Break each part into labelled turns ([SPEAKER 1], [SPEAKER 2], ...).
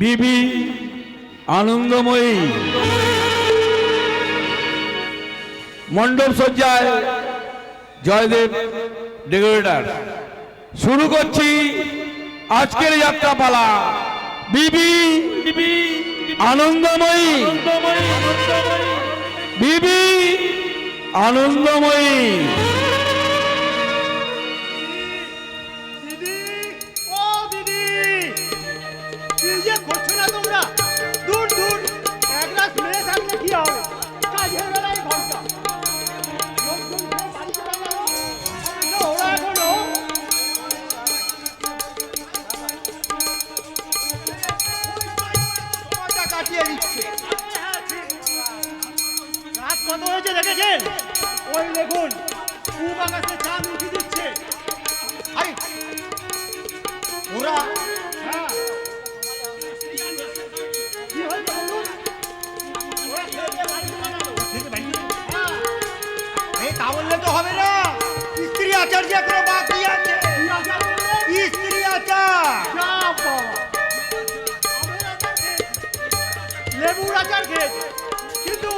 [SPEAKER 1] বিবি আনন্দময়ী মণ্ডপ সজ্জায় জয়দেব ডেকোরেটর। শুরু করছি আজকের যাত্রাপালা। বিবি আনন্দময়ী, বিবি আনন্দময়ী।
[SPEAKER 2] কত হয়েছে দেখেছেন? ওই দেখুন পূব আকাশে চাঁদ উঠে দিচ্ছে। ওরা কি হয়েছে বলুন? তা বললে তো হবে না। স্ত্রী আচার যে এখনো বাকি আছে। স্ত্রী আচার, লেবুর আচার খেয়েছে, কিন্তু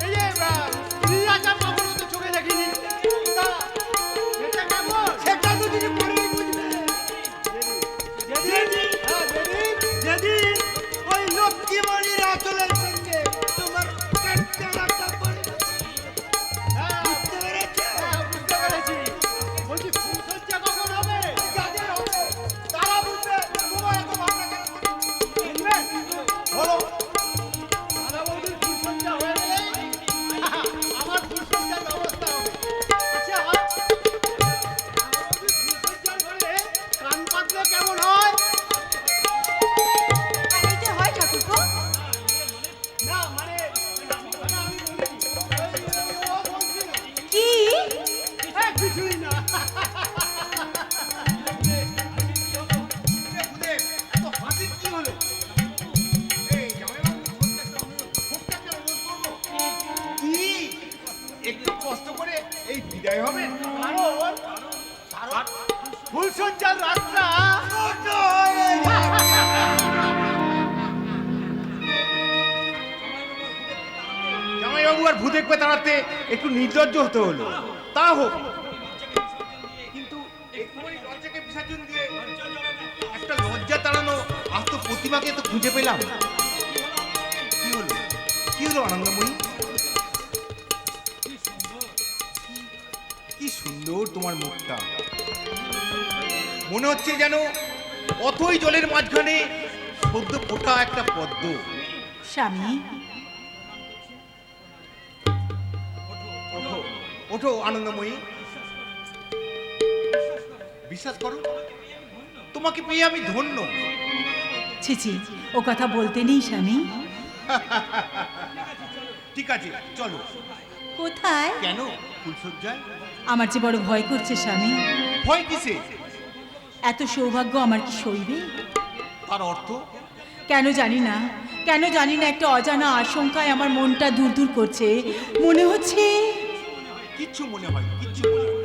[SPEAKER 2] এই যে স্ত্রী আচার কখনো তো চোখে দেখিনি। সেটা তো তিনি পরেই বুঝবেন। যেদিন ওই লক্ষ্মীমণির আচলের সঙ্গে তোমার কাটটা পড়ে, বুঝতে পেরেছি। বলছি ফুলসজ্জা কখন হবে? যাদের হবে তারা বুঝবে। তোমার এত ভাবনা কেন বুঝবে? বলো দাদা বৌদির ফুলসজ্জা হয়ে গেলে আমার ফুলসজ্জার ব্যবস্থা হবে। আচ্ছা ফুলসজ্জার ঘরে কান পাতলে কেমন হয়?
[SPEAKER 3] হয় ঠাকুরপো।
[SPEAKER 2] না মানে আমি বলছি
[SPEAKER 3] কি
[SPEAKER 2] কিছুই না।
[SPEAKER 4] একটু কষ্ট করে এই বিদায় হবে।
[SPEAKER 2] কারণ ফুলসজ্জার রাতটা
[SPEAKER 4] জামাইবাবু আর ভূত দেখবে তাড়াতে একটু নির্লজ্জ হতে হলো। তা হোক, কিন্তু একটুখানি লজ্জাকে বিসর্জন দিয়ে একটা লজ্জা তাড়ানো আস্ত প্রতিমাকে তো খুঁজে পেলাম। কি হলো, কি হলো আনন্দময়ী? কি সুন্দর তোমার মুখটা। মনে হচ্ছে যেন অথই জলের মাঝখানে সদ্য ফোটা একটা পদ্ম।
[SPEAKER 3] স্বামী,
[SPEAKER 4] ওঠো ওঠো আনন্দময়ী, বিশ্বাস করো তোমাকে পেয়ে আমি ধন্য।
[SPEAKER 3] ছিছি, ও কথা বলতে নেই স্বামী।
[SPEAKER 4] ঠিক আছে চলো।
[SPEAKER 3] কোথায়?
[SPEAKER 4] কেন ফুলসজ্জায়?
[SPEAKER 3] আমার যে বড় ভয় করছে স্বামী।
[SPEAKER 4] ভয় কিসে?
[SPEAKER 3] এত সৌভাগ্য আমার কি সইবে?
[SPEAKER 4] তার অর্থ?
[SPEAKER 3] কেন জানি না, কেন জানি না একটা অজানা আশঙ্কায় আমার মনটা দূর দূর করছে। মনে হচ্ছে
[SPEAKER 4] কিচ্ছু মনে হয়, কিচ্ছু মনে হয়।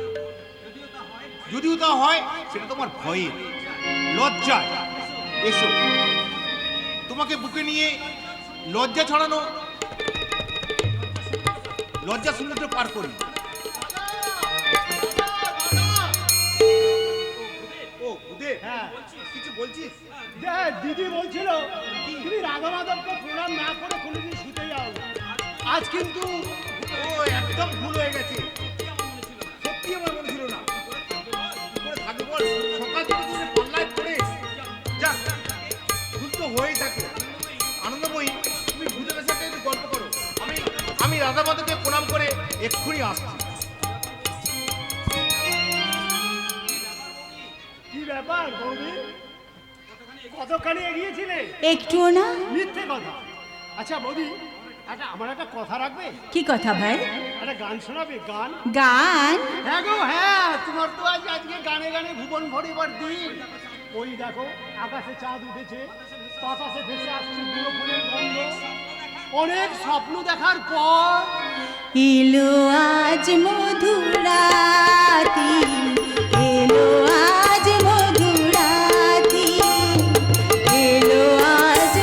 [SPEAKER 4] যদিও তা হয় সেটা তোমার ভয়ে, লজ্জায়। এসো, তোমাকে বুকে নিয়ে লজ্জা ছড়ানো লজ্জা সমুদ্র পার করি। ও উদয়,
[SPEAKER 2] হ্যাঁ
[SPEAKER 4] কিছু বলছিস?
[SPEAKER 2] দিদি বলছিল তুমি রাধা মাধবকে প্রণাম না করে কোনোদিন শুতে যাও। আজ কিন্তু
[SPEAKER 4] ও একদম ভুল হয়ে গেছে। সত্যি আমার মনে ছিল না। কি করে থাকবো বল? সকাল থেকে তুমি পাল্লায় পড়ে যাক, ভুল তো হয়েই থাকে। আনন্দময়ী, তুমি ভূতের সাথে একটু গল্প করো। আমি রাধা মাধবকে প্রণাম করে এক্ষুনি আসছি।
[SPEAKER 2] কি ব্যাপার বৌদি, কতখানি এগিয়েছিলে?
[SPEAKER 3] একটুও না।
[SPEAKER 2] মিথ্যে কথা। আচ্ছা বৌদি, আমার একটা কথা রাখবে?
[SPEAKER 3] কি কথা ভাই?
[SPEAKER 2] একটা গান শোনাবে? গান?
[SPEAKER 3] গান?
[SPEAKER 2] হ্যাঁ গো হ্যাঁ, তোমার তো আজকে গানে গানে ভুবন ভরিবার দিন। ওই দেখো আকাশে চাঁদ উঠেছে, বাতাসে ভেসে আসছে বুড়ো ফুলের গন্ধ। অনেক স্বপ্ন দেখার পর
[SPEAKER 3] এলো আজ মধুরাতি, এলো আজ মধুরাতি, এলো আজ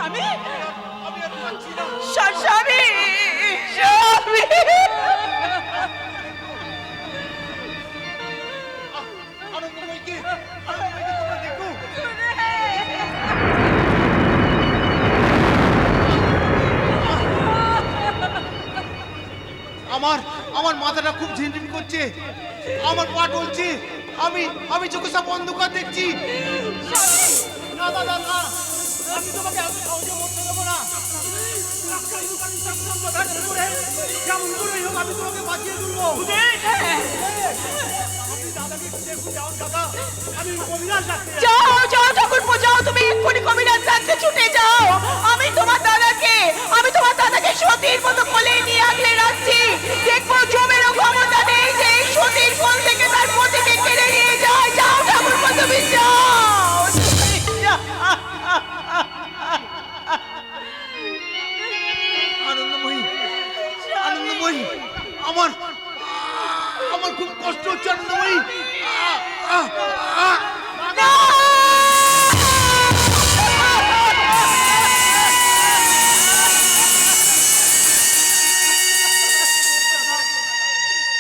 [SPEAKER 3] স্বামী
[SPEAKER 4] আমি আর পাচ্ছি না।
[SPEAKER 3] স্বামী স্বামী
[SPEAKER 4] আনন্দময়ীকে তোমরা দেখো। আমার মাথাটা খুব ঝিনঝিন করছে, আমার পা টলছে, আমি চোখে সব অন্ধকার দেখছি।
[SPEAKER 2] না দাদা না, আমি তোমাকে এত সহজে মরতে দেবো না। ডাক্তার দোকানে চক্রান্ত ব্যর্থ করে যেমন করেই হোক আমি তোমাকে বাঁচিয়ে তুলবো। আপনি দাদাকে একটু দেখুন, যাও দাদা, আমি কবিরাজ ডাকতে যাচ্ছি।
[SPEAKER 3] যাও যাও ঠাকুরপো যাও, তুমি এক্ষুনি কবিরাজ ডাকতে ছুটে যাও। আমি তোমার দাদাকে সতীর মতো কোলে নিয়ে আগলে রাখছি। দেখবো জমেরও ক্ষমতা নেই যে এই সতীর কোল থেকে তার পতিকে কেড়ে নিয়ে যায়। যাও ঠাকুরপো তুমি যাও।
[SPEAKER 4] আনন্দময়ী, আনন্দময়ী, আমার খুব কষ্ট হচ্ছে আনন্দময়ী।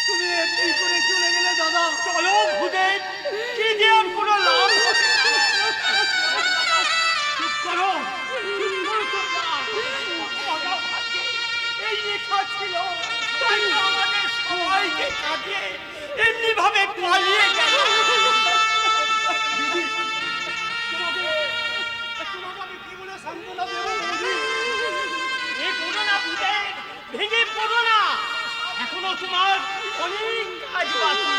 [SPEAKER 2] তুমি এমনি করে চলে গেলে দাদা। চলো ভূদেব, কি যে আর কোনো লাভ হবে না। চুপ করো, চুপ করো তোমরা। মজা পাচ্ছে, এই লেখা ছিল, তাই তো আমাদের সবাইকে কাটিয়ে এমনি ভাবে পালিয়ে গেল। দিদি, তোমাকে আমি কি বলে সান্ত্বনা দেবো বৌদি? এ করো না ভূদেব, ভেঙে পড়ো না। এখনো তোমার অনেক কাজ বাকি।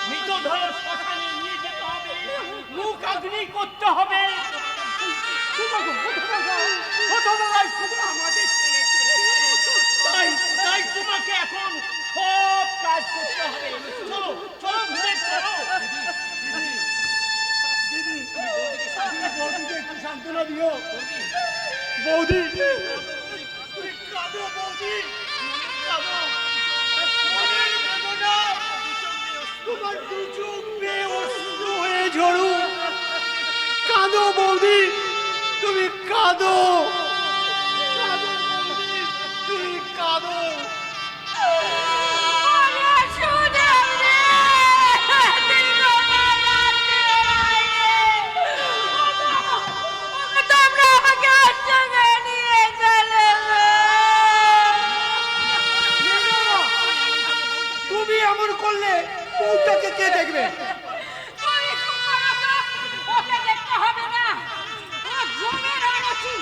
[SPEAKER 2] মৃতদেহ শ্মশানে নিয়ে যেতে হবে, মুখ অগ্নি করতে হবে। আমাদের ছেড়ে চলে গেছে। তাই তোমাকে এখন সব কাজ করতে হবে। চলো চলো ভুলে চলো। দিদি, বৌদিকে একটু সান্ত্বনা দিও। বৌদি, তুমি কাঁদো বৌদি, কাঁদো। মনের বেদনা তোমার দু চোখ বেয়ে অশ্রু হয়ে ঝরুক। কাঁদো বৌদি, তুমি কাঁদো। কাঁদো বৌদি, তুমি কাঁদো। তুমি এমন করলে বউটাকে কে দেখবে?
[SPEAKER 5] ওকে দেখতে হবে না, ও জমের অনচি,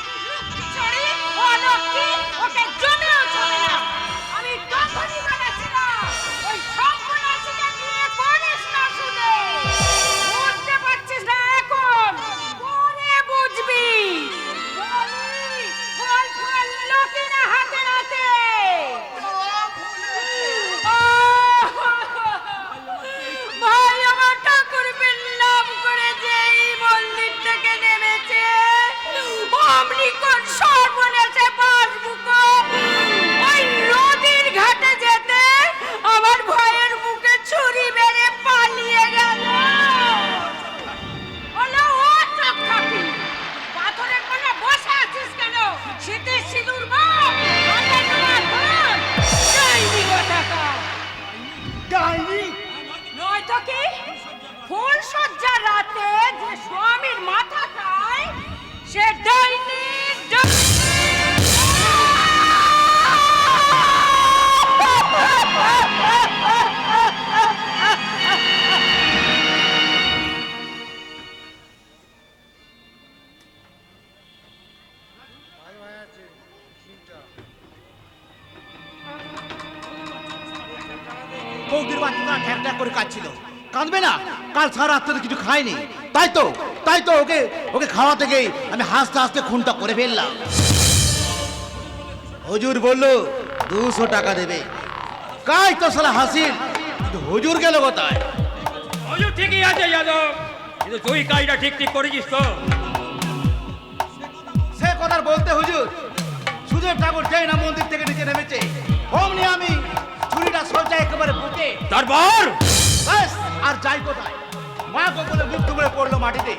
[SPEAKER 5] চড়ি অনচি, ওকে জমেও চলে না। আমি তখনই বলেছিলাম ওই সর্বনাশীকে নিয়ে করিস না শুনে। বুঝতে পারছিস না এখন, পরে বুঝবি। ফল ফল লোকিনা হাতে নাতে। ভাই আমার ঠাকুর বিল্লাম করে যে এই মন্দির থেকে নেমেছে, অমনি কোন সর্বনাশে বাসবুক ওই নদীর ঘাটে যেতে আমার ভাইয়ের মুখে ছুরি মেরে পালিয়ে গেল। বলো ও চোখ খাপি, পাথরের কোণে বসে আছিস কেন? শীতে সিঁদুর বাপ, হাতে তোমার ধর, যাইনি গো টাকা।
[SPEAKER 2] ডাইনি?
[SPEAKER 5] নয়তো কি ফুল সজ্জার রাতে যে স্বামীর মাথা খায় সে ডাইনি।
[SPEAKER 4] বৌদির বাচ্চাটা ঠ্যাক ঠ্যাক করে কাঁদছিল। কাঁদবে না? কাল সারা রাত্রে কিছু খায়নি, তাই তো ওকে খাওয়াতে গিয়ে আমি হাসতে হাসতে খুনটা করে ফেললাম। হুজুর বললো 200 টাকা দেবে। কাই তো সালা হাসিল, কিন্তু হুজুর গেল কোথায়?
[SPEAKER 6] হুজুর ঠিকই আছে যাদব, কিন্তু তুই কাজটা ঠিক করেছিস তো?
[SPEAKER 4] সে কথা বলতে হুজুর, সুধীর ঠাকুর যেই না মন্দির থেকে নিচে নেমেছে, অমনি আমি ছুরিটা সোজা একেবারে বুকে।
[SPEAKER 6] তারপর
[SPEAKER 4] ব্যাস, আর যাই কোথায়? মা গোপনে বুক টুকরে পড়লো মাটিতে।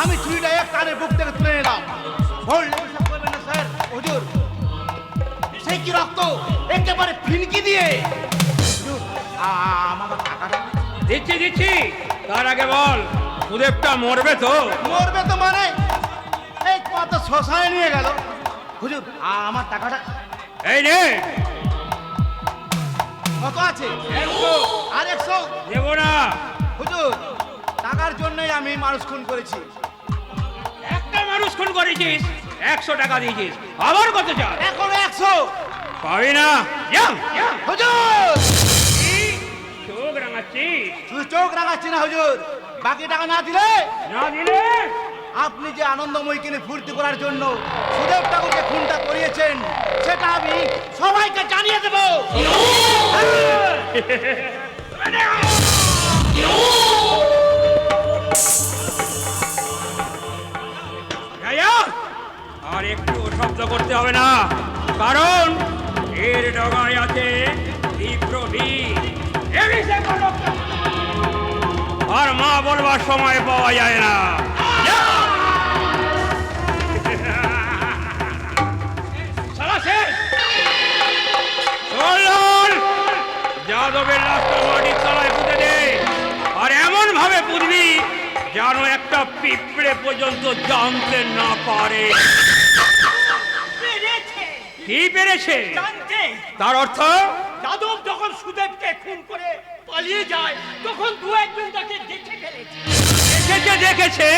[SPEAKER 4] আমি ছুরিটা এক টানে বুক থেকে তুলে নিলাম, ভরলে বিশ্বাস করবেন না স্যার হুজুর, সেই কি রক্ত একেবারে ফিনকি দিয়ে। হুজুর, আমার টাকাটা
[SPEAKER 6] দিচ্ছি দিচ্ছি, তার আগে বল সুদেবটা মরবে তো?
[SPEAKER 4] মরবে তো মানে এই কত শ্মশানে নিয়ে গেল। হুজুর, আমার টাকাটা
[SPEAKER 6] এই নে,
[SPEAKER 4] কত আছে?
[SPEAKER 6] 100
[SPEAKER 4] আর 100?
[SPEAKER 6] দেব না।
[SPEAKER 4] হুজুর, টাকার জন্যই আমি মানুষ খুন করেছি।
[SPEAKER 6] একটা মানুষ খুন করেছিস, 100 টাকা দিয়েছিস, আবার কত চাস?
[SPEAKER 4] এখনো 100।
[SPEAKER 6] পাবি না, যা, যা।
[SPEAKER 4] হুজুর,
[SPEAKER 6] কি? চোখ রাঙাচ্ছিস?
[SPEAKER 4] শুধু চোখ রাখাচ্ছি না হুজুর, বাকি টাকা না দিলে
[SPEAKER 6] না দিলে
[SPEAKER 4] আপনি যে আনন্দময়ী কিনে ফুর্তি করার জন্য সুদেব ঠাকুরকে খুনটা করিয়েছেন সেটা আমি সবাইকে জানিয়ে দেব।
[SPEAKER 6] রাজা, আর একটু শব্দ করতে হবে না, কারণ এর ডগায় আছে তীব্র বিষ। এ বিষে কোনো আর মা বলবার সময় পাওয়া যায় না। যা! সারা শেষ। চল, যাদবের লাশটা মাটির তলায় পুঁতে দে, আর এমন ভাবে পুঁতবি যেন একটা পিঁপড়ে পর্যন্ত জানতে না পারে।
[SPEAKER 2] পেরেছে
[SPEAKER 6] কি পেরেছে?
[SPEAKER 2] জানতে।
[SPEAKER 6] তার অর্থ
[SPEAKER 2] যাদব যখন সুদেবকে খুন করে পালিয়ে যায় তখন দু একজন তাকে দেখে ফেলেছে।
[SPEAKER 6] দেখেছে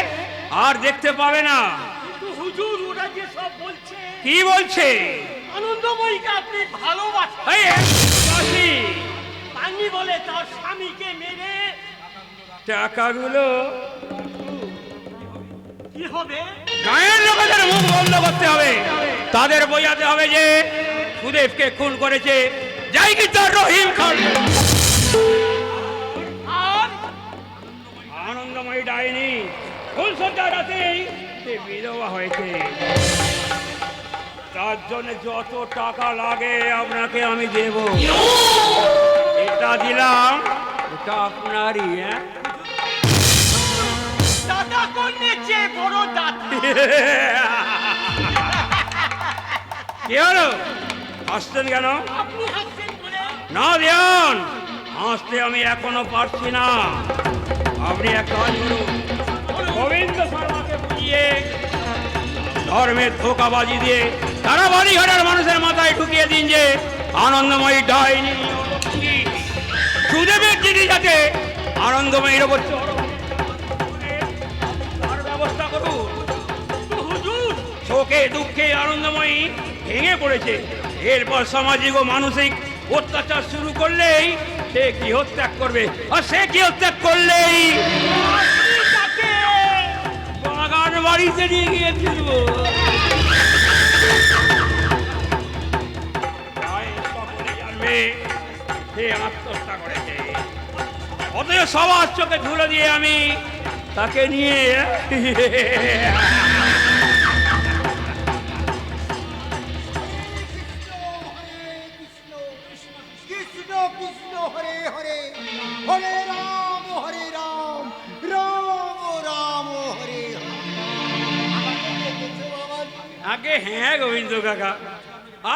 [SPEAKER 6] আর দেখতে পাবে না।
[SPEAKER 2] কিন্তু হুজুর, ওরা যে সব বলছে
[SPEAKER 6] কি বলছে?
[SPEAKER 2] আনন্দময়ীকে আপনি ভালোবাসেন,
[SPEAKER 6] এই, বাসি,
[SPEAKER 2] পাননি বলে তার স্বামীকে মেরে
[SPEAKER 6] টাকাগুলো
[SPEAKER 2] কি হবে?
[SPEAKER 6] গায়ের লোকেদের মুখ বন্ধ করতে হবে, তাদের বোঝাতে হবে যে সুদেবকে খুন করেছে যাই কি তার রহিম খান।
[SPEAKER 2] আর
[SPEAKER 6] আনন্দময়ী ডাইনি ফুলসজ্জা রাতেই সে বিধবা হয়েছে, তার জন্য যত টাকা লাগে আপনাকে আমি দেব। এটা দিলাম, এটা আপনারই। হ্যাঁ,
[SPEAKER 2] দাদা কন্যে চেয়ে বড় দাদা।
[SPEAKER 6] কি হলো, হাসছেন কেন?
[SPEAKER 2] আপনি হাসছেন বলে
[SPEAKER 6] না ধ্যান, হাসতে আমি এখনো পারছি না। আপনি এক কাজ করুন, গোবিন্দ শর্মাকে বুঝিয়ে ধর্মের ধোকাবাজি দিয়ে তারা বাড়ি ঘরের মানুষের মাথায় ঢুকিয়ে দিন যে আনন্দময়ী ডাইনি অলক্ষী। সুদেবের যিনি যাতে আনন্দময়ীর ওপর তার ব্যবস্থা করুন।
[SPEAKER 2] হুজুর,
[SPEAKER 6] শোকে দুঃখে আনন্দময়ী ভেঙে পড়েছে, এরপর সামাজিক ও মানসিক অত্যাচার শুরু করলেই সে গৃহত্যাগ করবে, আর সে গৃহত্যাগ করলেই
[SPEAKER 2] আপনি তাকে
[SPEAKER 6] বাগান বাড়িতে নিয়ে গিয়ে ফিরব। সকলে জানবে সে আত্মহত্যা করেছে, অথচ সবার চোখে ধুলো দিয়ে আমি তাকে নিয়ে
[SPEAKER 2] কৃষ্ণ কৃষ্ণ হরে হরে, হরে রাম রাম, রাম হরে হরে।
[SPEAKER 6] আগে হ্যাঁ গোবিন্দ কাকা,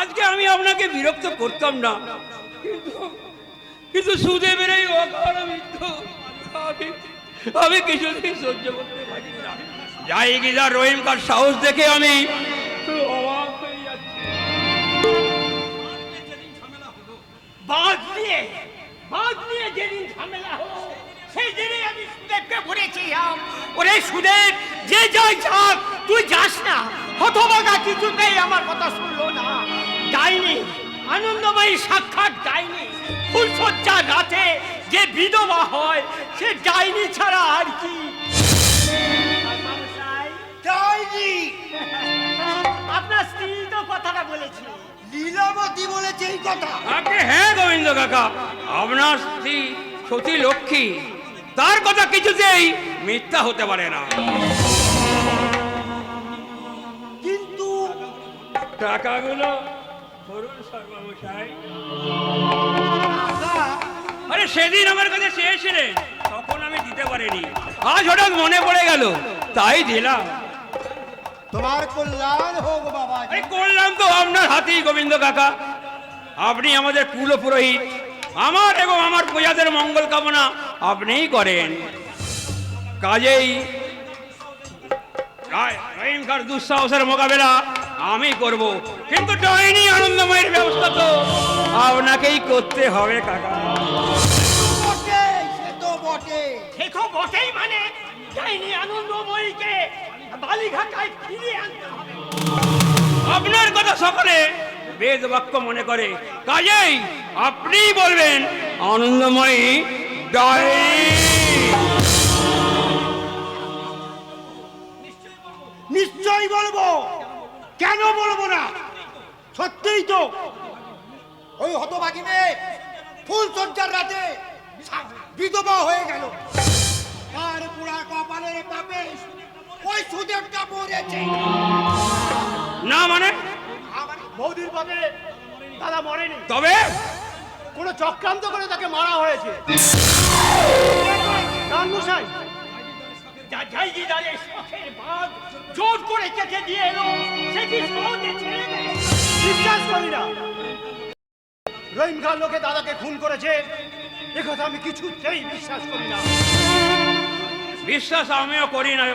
[SPEAKER 6] আজকে আমি আপনাকে বিরক্ত করতাম না, কিন্তু সুদেবের এই অকাল মৃত্যু আমি কিছুদিন সহ্য করতে পারি না। যাই গিজার রহিমকার সাহস দেখে আমি অবাক হয়ে যাচ্ছি।
[SPEAKER 2] বাদ নিয়ে যেদিন ঝামেলা হলো সেই দিনই আমি সুদেবকে বলেছিলাম, ওরে সুদেব, যে যাই যাক তুই যাস না। হতভাগা কিছুতেই আমার কথা শুনলো না। ডাইনি, আনন্দময়ী সাক্ষাৎ ডাইনি। ফুলসজ্জার রাতে যে বিধবা হয় সে ডাইনি ছাড়া আর কি? ডাইনি, আপনার স্ত্রী তো কথাটা বলেছে, লীলাবতী বলেছে এই কথা।
[SPEAKER 6] আগে হ্যাঁ গোবিন্দ কাকা, আপনার স্ত্রী সতী লক্ষ্মী, তার কথা কিছুতেই মিথ্যা হতে পারে না।
[SPEAKER 2] কিন্তু
[SPEAKER 6] টাকাগুলো ধরুন সর্বমশাই। আরে সেদিন আমার কাছে চেয়েছিলেন, তখন আমি দিতে পারিনি, আজ হঠাৎ মনে পড়ে গেল তাই দিলাম।
[SPEAKER 2] তোমার কল্যাণ হোক বাবা।
[SPEAKER 6] এই কল্যাণ তো আপনার হাতেই গোবিন্দ কাকা। আপনি আমাদের কুল পুরোহিত, আমার এবং আমার প্রজাদের মঙ্গল কামনা আপনিই করেন। কাজেই রহিমকার দুঃসাহসের মোকাবেলা আমি করব, কিন্তু ডাইনি আনন্দময়ের ব্যবস্থা তো আপনাকেই করতে হবে কাকা।
[SPEAKER 2] বটে, সে তো বটে।
[SPEAKER 7] সে তো বটেই, মানে যাইনি আনন্দময়ীকে বালিঘাটায় ফিরিয়ে আনতে হবে।
[SPEAKER 6] আপনার কথা সকলে বেদ বাক্য মনে করে, কাজেই আপনিই বলবেন আনন্দময়ী ডাইনি।
[SPEAKER 4] নিশ্চয়ই বলবো, কেন বলবো না? সত্যিই তো ওই হতভাগী মেয়ে ফুল সজ্জার রাতে বিধবা হয়ে গেল। তার পুরা কপালের পাপে ওই সুদেবটা মরেছে।
[SPEAKER 6] না মানে?
[SPEAKER 2] বৌদির পাবে দাদা মরেনি,
[SPEAKER 6] তবে
[SPEAKER 2] কোনো চক্রান্ত করে তাকে মারা হয়েছে। রানমশাই,
[SPEAKER 7] যাই দিদারে শখের বাঁধ জোর করে কেটে দিয়ে এলো, সে কি সহজে ছেড়ে দেয়?
[SPEAKER 2] বিশ্বাস করি না রহিম খান লোকে দাদাকে খুন করেছে, একথা আমি কিছুতেই বিশ্বাস করি না।
[SPEAKER 6] বিশ্বাস আমিও করি না।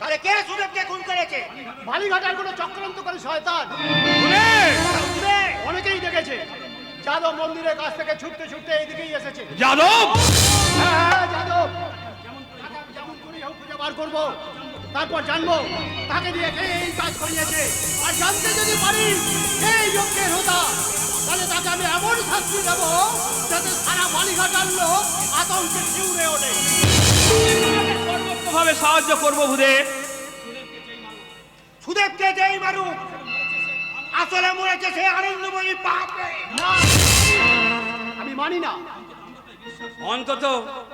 [SPEAKER 4] তাহলে কে সুদেবকে খুন করেছে?
[SPEAKER 2] বালিঘাটার কোনো চক্রান্ত করে শয়তান। অনেকেই দেখেছে যাদব মন্দিরের কাছ থেকে ছুটতে ছুটতে এইদিকেই এসেছে।
[SPEAKER 6] যাদব?
[SPEAKER 2] হ্যাঁ, যাদব। যেমন করেই হোক খুঁজে বার করবো, তারপর জানবো তাকে দিয়ে কে এই কাজ করিয়েছে। আর জানতে যদি পারি এই যজ্ঞের হোতা, তাহলে তাকে আমি এমন শাস্তি দেবো যাতে সারা বালিঘাটার লোক আতঙ্কে শিউরে ওঠে।
[SPEAKER 6] সর্বোচ্চভাবে সাহায্য করবো ভূদেব।
[SPEAKER 4] সুদেবকে যেই মারুক, আসলে মরেছে সে আনন্দময়ী পাপে।
[SPEAKER 2] না, আমি মানি না।
[SPEAKER 6] অন্তত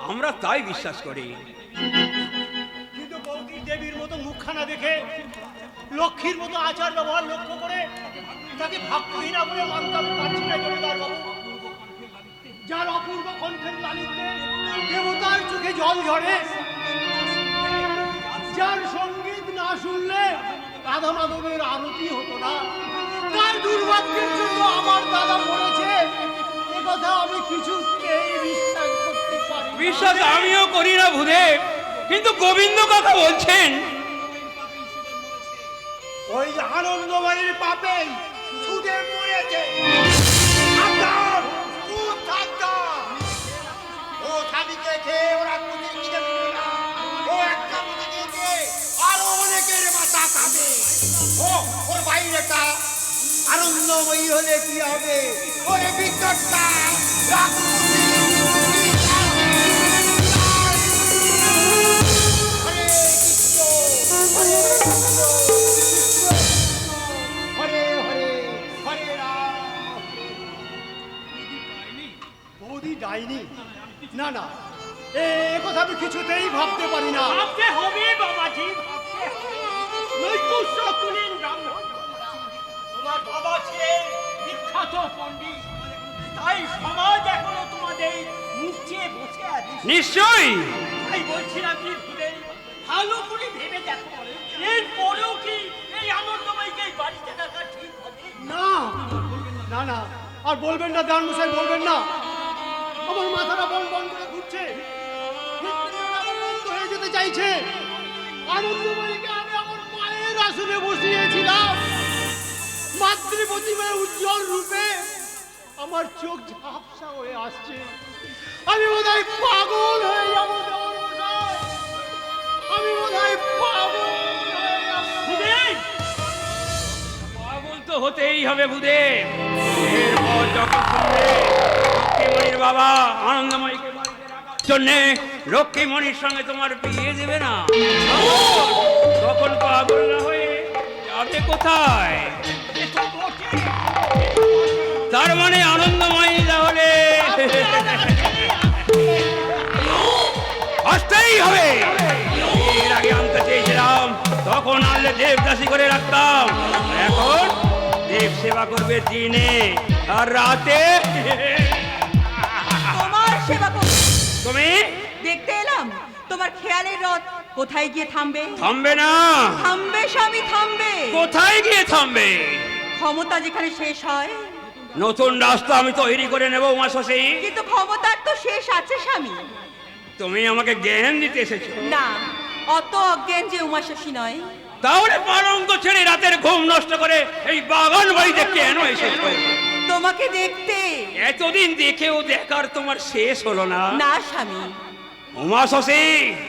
[SPEAKER 6] আমরা তাই বিশ্বাস করি।
[SPEAKER 2] কিন্তু বৌদি দেবীর মতো মুখখানা দেখে, লক্ষ্মীর মতো আচার ব্যবহার লক্ষ্য করে তাকে ভাবহীনা বলে মানতে আমি পারছি না জমিদার বাবু। যার অপূর্ব কণ্ঠের লালিত্যে দেবতার চোখে জল ঝরে, যার সঙ্গীত না শুনলে রাধা মাধবের আরতি হতো না, তার দুর্ভাগ্যের জন্য আমার দাদা মরেছে, একথা আমি কিছুতেই বিশ্বাস করতে পারি না।
[SPEAKER 6] বিশ্বাস আমিও করি না ভূদেব, কিন্তু গোবিন্দ কথা বলছেন।
[SPEAKER 4] ওই আনন্দময়ীর পাপে সুদেব মরেছে। সাবধান, খুব সাবধান। ও স্বামীকে খেয়ে ওরা কুটির কিনে দিবে না। ও একটা মুখে দিয়েছে, আরো অনেকের মাথা খাবে। ওর বাইরেটা আনন্দময়ী হলে কি হবে? ওরে ভিতরটা
[SPEAKER 2] হরে হরে হরে রাম। বৌদি ডাইনি? না না, এ কথা আমি কিছুতেই ভাবতে পারি না।
[SPEAKER 7] ভাবতে হবে বাবাজি, ভাবতে হবে। নৈকুশ্য কুলীন ব্রাহ্মণ, তোমার বাবা ছিলেন বিখ্যাত পণ্ডিত, তাই সমাজ এখনো তোমাদের মুখ চেয়ে বসে আছে।
[SPEAKER 6] নিশ্চয়ই।
[SPEAKER 7] তাই বলছিলাম কি ভুদেব, ভালো করে ভেবে দেখো, এরপরেও কি এই আনন্দময়ীকে এই বাড়িতে রাখা ঠিক হবে?
[SPEAKER 2] না না না, আর বলবেন না দানমশাই, বলবেন না। আমার মাথাটা বন বন করে ঘুরছে, হৃদপিণ্ডটা আমার বন্ধ হয়ে যেতে চাইছে। আনন্দময়ীকে আমি আমার মায়ের আসনে বসিয়েছিলাম, মাতৃপ্রতিমার উজ্জ্বল রূপে আমার চোখ ঝাপসা হয়ে আসছে। আমি বোধহয় পাগল হয়ে যাবো দেবরমশাই, আমি বোধহয় পাগল হয়ে যাবো।
[SPEAKER 7] ভুদেব,
[SPEAKER 6] পাগল তো হতেই হবে ভূদেব। এরপর যখন শুনবে লক্ষ্মীমণির বাবা আনন্দময়ীকে বাড়িতে রাখার জন্যে লক্ষ্মীমণির সঙ্গে তোমার বিয়ে দেবে না, তখন পাগল না হয়ে যাবে কোথায়?
[SPEAKER 7] এ তো বটে।
[SPEAKER 6] তার মানে আনন্দময়ী তাহলে আসতেই হবে। এর আগে আনতে চেয়েছিলাম, তখন আনলে দেবদাসী করে রাখতাম, এখন দেব সেবা করবে দিনে আর রাতে।
[SPEAKER 3] তোমার সেবা করতে
[SPEAKER 6] তুমি
[SPEAKER 3] দেখতে এলাম তোমার খেয়ালের রথ কোথায় গিয়ে থামবে?
[SPEAKER 6] থামবে না।
[SPEAKER 3] থামবে স্বামী, থামবে।
[SPEAKER 6] কোথায় গিয়ে থামবে?
[SPEAKER 3] ক্ষমতা যেখানে শেষ হয়,
[SPEAKER 6] নতুন রাস্তা আমি তৈরি করে নেব উমা শশী।
[SPEAKER 3] কিন্তু ক্ষমতার তো শেষ আছে স্বামী।
[SPEAKER 6] তুমি আমাকে জ্ঞান দিতে এসেছো?
[SPEAKER 3] না, অত অজ্ঞান যে উমাশশী নয়।
[SPEAKER 6] তাহলে পালঙ্ক ছেড়ে রাতের ঘুম নষ্ট করে এই বাগান বাড়িতে কেন এসেছো?
[SPEAKER 3] তোমাকে দেখতে।
[SPEAKER 6] এতদিন দেখেও দেখার তোমার শেষ হলো না?
[SPEAKER 3] না স্বামী,
[SPEAKER 6] উমা শশী,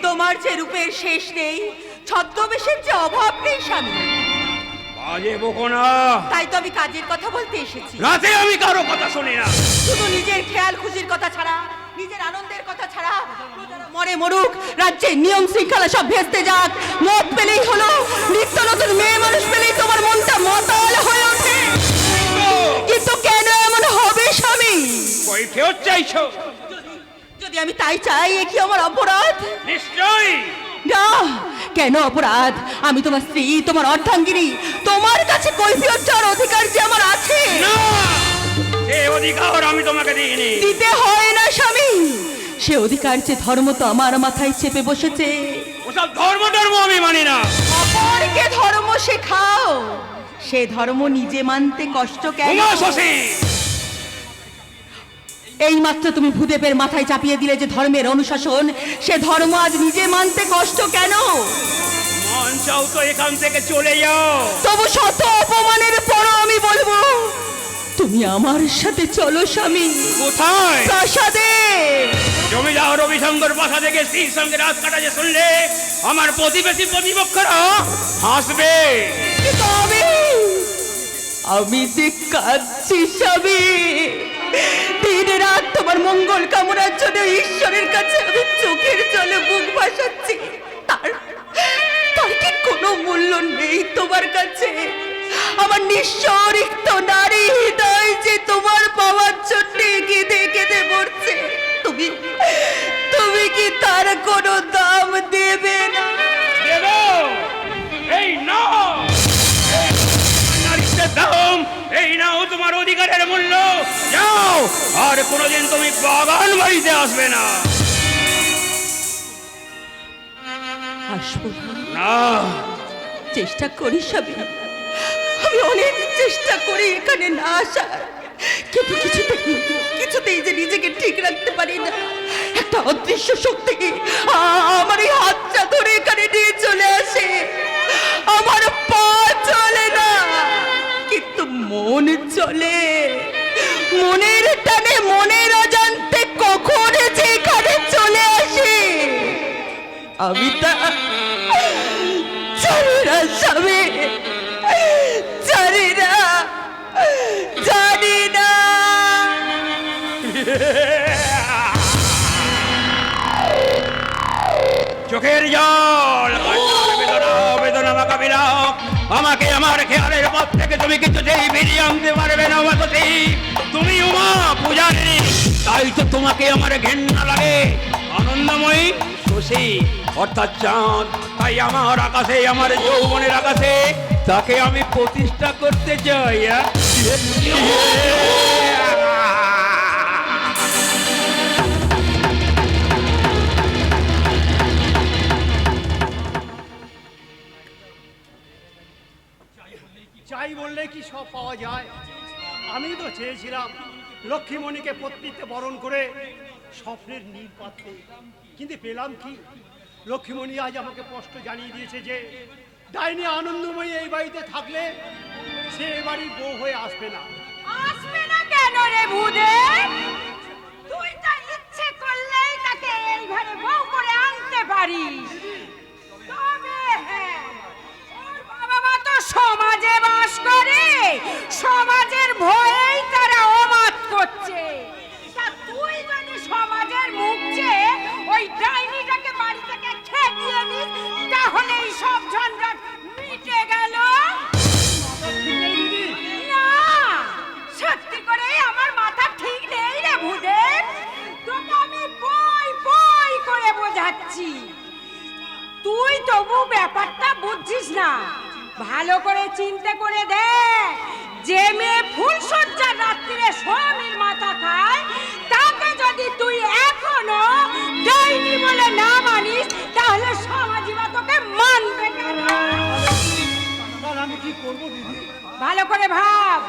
[SPEAKER 3] তোমার যে রূপের শেষ নেই, ছদ্মবেশের যে অভাব নেই স্বামী।
[SPEAKER 6] বাজে বকো না।
[SPEAKER 3] তাই তো আমি কাজের কথা বলতে এসেছি।
[SPEAKER 6] রাতে আমি কারো কথা শুনি না।
[SPEAKER 3] শুধু নিজের খেয়াল খুশির কথা ছাড়া, নিজের আনন্দের কথা ছাড়া, প্রজারা মরে মরুক, রাজ্যের নিয়ম শৃঙ্খলা সব ভেস্তে যাক, মত পেলেই হলো, নিত্য নতুন মেয়ে মানুষ পেলেই তোমার মনটা মাতাল হয়ে ওঠে। কিন্তু কেন এমন হবে স্বামী?
[SPEAKER 6] কই ফেরত চাইছো?
[SPEAKER 3] যদি আমি তাই চাই, এ কি আমার অপরাধ?
[SPEAKER 6] নিশ্চয়ই।
[SPEAKER 3] না, কেন অপরাধ? আমি তোমার স্ত্রী, তোমার অর্ধাঙ্গিনী, তোমার কাছে কৈফিয়ত চাওয়ার অধিকার যে আমার আছে।
[SPEAKER 6] না, সে অধিকার আমি তোমাকে দিইনি।
[SPEAKER 3] দিতে হয় না স্বামী, সে অধিকার যে ধর্ম তো আমার মাথায় চেপে বসেছে।
[SPEAKER 6] ওসব ধর্ম আমি মানি না।
[SPEAKER 3] অপরকে ধর্ম শেখাও, সে ধর্ম নিজে মানতে কষ্ট কেন?
[SPEAKER 6] উমা শশী,
[SPEAKER 3] এই মাত্র তুমি ভূদেবের মাথায় চাপিয়ে দিলে যে ধর্মের অনুশাসন, সে ধর্ম আজ নিজে মানতে কষ্ট কেন?
[SPEAKER 6] মন চাও তো এখান থেকে চলে যাও।
[SPEAKER 3] তবু শত অপমানের পরও আমি বলবো, তুমি আমার সাথে চলো স্বামী।
[SPEAKER 6] কোথায়?
[SPEAKER 3] প্রাসাদে।
[SPEAKER 6] জমিদার রবিশঙ্কর প্রাসাদে গিয়ে স্ত্রীর সঙ্গে রাত কাটাতে শুনলে আমার প্রতিবেশী প্রতিপক্ষরা হাসবে।
[SPEAKER 3] কিন্তু আমি যে কাঁদছি স্বামী, দিন রাত তোমার মঙ্গল কামনার জন্য ঈশ্বরের কাছে আমি চোখের জলে বুক ভাসাচ্ছি। তার কি কোনো মূল্য নেই তোমার কাছে? আমার নিঃস্বরিক্ত নারী হৃদয় যে তোমার পাওয়ার জন্য কেঁদে কেঁদে মরছে, তুমি কি তার কোনো দাম দেবে না?
[SPEAKER 6] দেব। এই নাও নারীদের দাম, এই নাও তোমার অধিকারের মূল্য। যাও, আর কোনোদিন তুমি বাগান বাড়িতে আসবে না।
[SPEAKER 3] আসবো
[SPEAKER 6] না,
[SPEAKER 3] চেষ্টা করি স্বামী, আমি অনেক চেষ্টা করি এখানে না আসার, কিন্তু কিছুতেই যে নিজেকে ঠিক রাখতে পারি না। একটা অদৃশ্য শক্তি আমার এই হাতটা ধরে এখানে নিয়ে চলে আসে। আমার পা চলে না, কিন্তু মন চলে। মনের টানে, মনের অজান্তে কখন যে এখানে চলে আসে আমি তা জানি না স্বামী, জানি না, জানি না।
[SPEAKER 6] চোখের জল, বেদনা বেদনা মাকা বিলাপ, আমাকে আমার খেয়ালের পথ থেকে তুমি কিছুতেই বেরিয়ে আনতে পারবে না উমা শশী। তুমি উমা পূজারিণী, তাই তো তোমাকে আমার ঘেন্না লাগে। আনন্দময়ী শশী অর্থাৎ চাঁদ, তাই আমার আকাশে, আমার যৌবনের আকাশে তাকে আমি প্রতিষ্ঠা করতে চাই।
[SPEAKER 2] চাই বললে কি সব পাওয়া যায়? আমি তো চেয়েছিলাম লক্ষ্মীমণিকে পত্নীতে বরণ করে স্বপ্নের নীল পাত্রে, কিন্তু পেলাম কি? লক্ষ্মীমণি আজ আমাকে স্পষ্ট জানিয়ে দিয়েছে যে ডাইনি আনন্দময়ী এই বাড়িতে থাকলে সে এ বাড়ির বউ হয়ে আসবে না।
[SPEAKER 5] আসবে না কেন রে ভূদেব? তুই তো ইচ্ছে করলেই তাকে এই ঘরে বউ করে আনতে পারিস। তবে হ্যাঁ, ওর বাবা মা তো সমাজে বাস করে, সমাজের ভয়েই তারা অবাধ করছে। তা তুই যদি সমাজের মুখ চেয়ে ওই ডাইনিটাকে বাড়ি থেকে খেদিয়ে দিস, তাহলে এই সব ঝঞ্ঝাট মিটে গেল। না, সত্যি করে আমার মাথা ঠিক নেই রে ভূদেব। তোকে আমি বই বই করে বোঝাচ্ছি, তুই তবু ব্যাপারটা বুঝছিস না। ভালো করে চিন্তা করে দেখ, যে মেয়ে ফুলসজ্জার রাত্রিরে স্বামীর মাথা খায়, তাকে যদি তুই এখনো ডাইনি বলে না মানিস, তাহলে সমাজ
[SPEAKER 2] কি করব দিদি?
[SPEAKER 5] ভালো করে ভাব,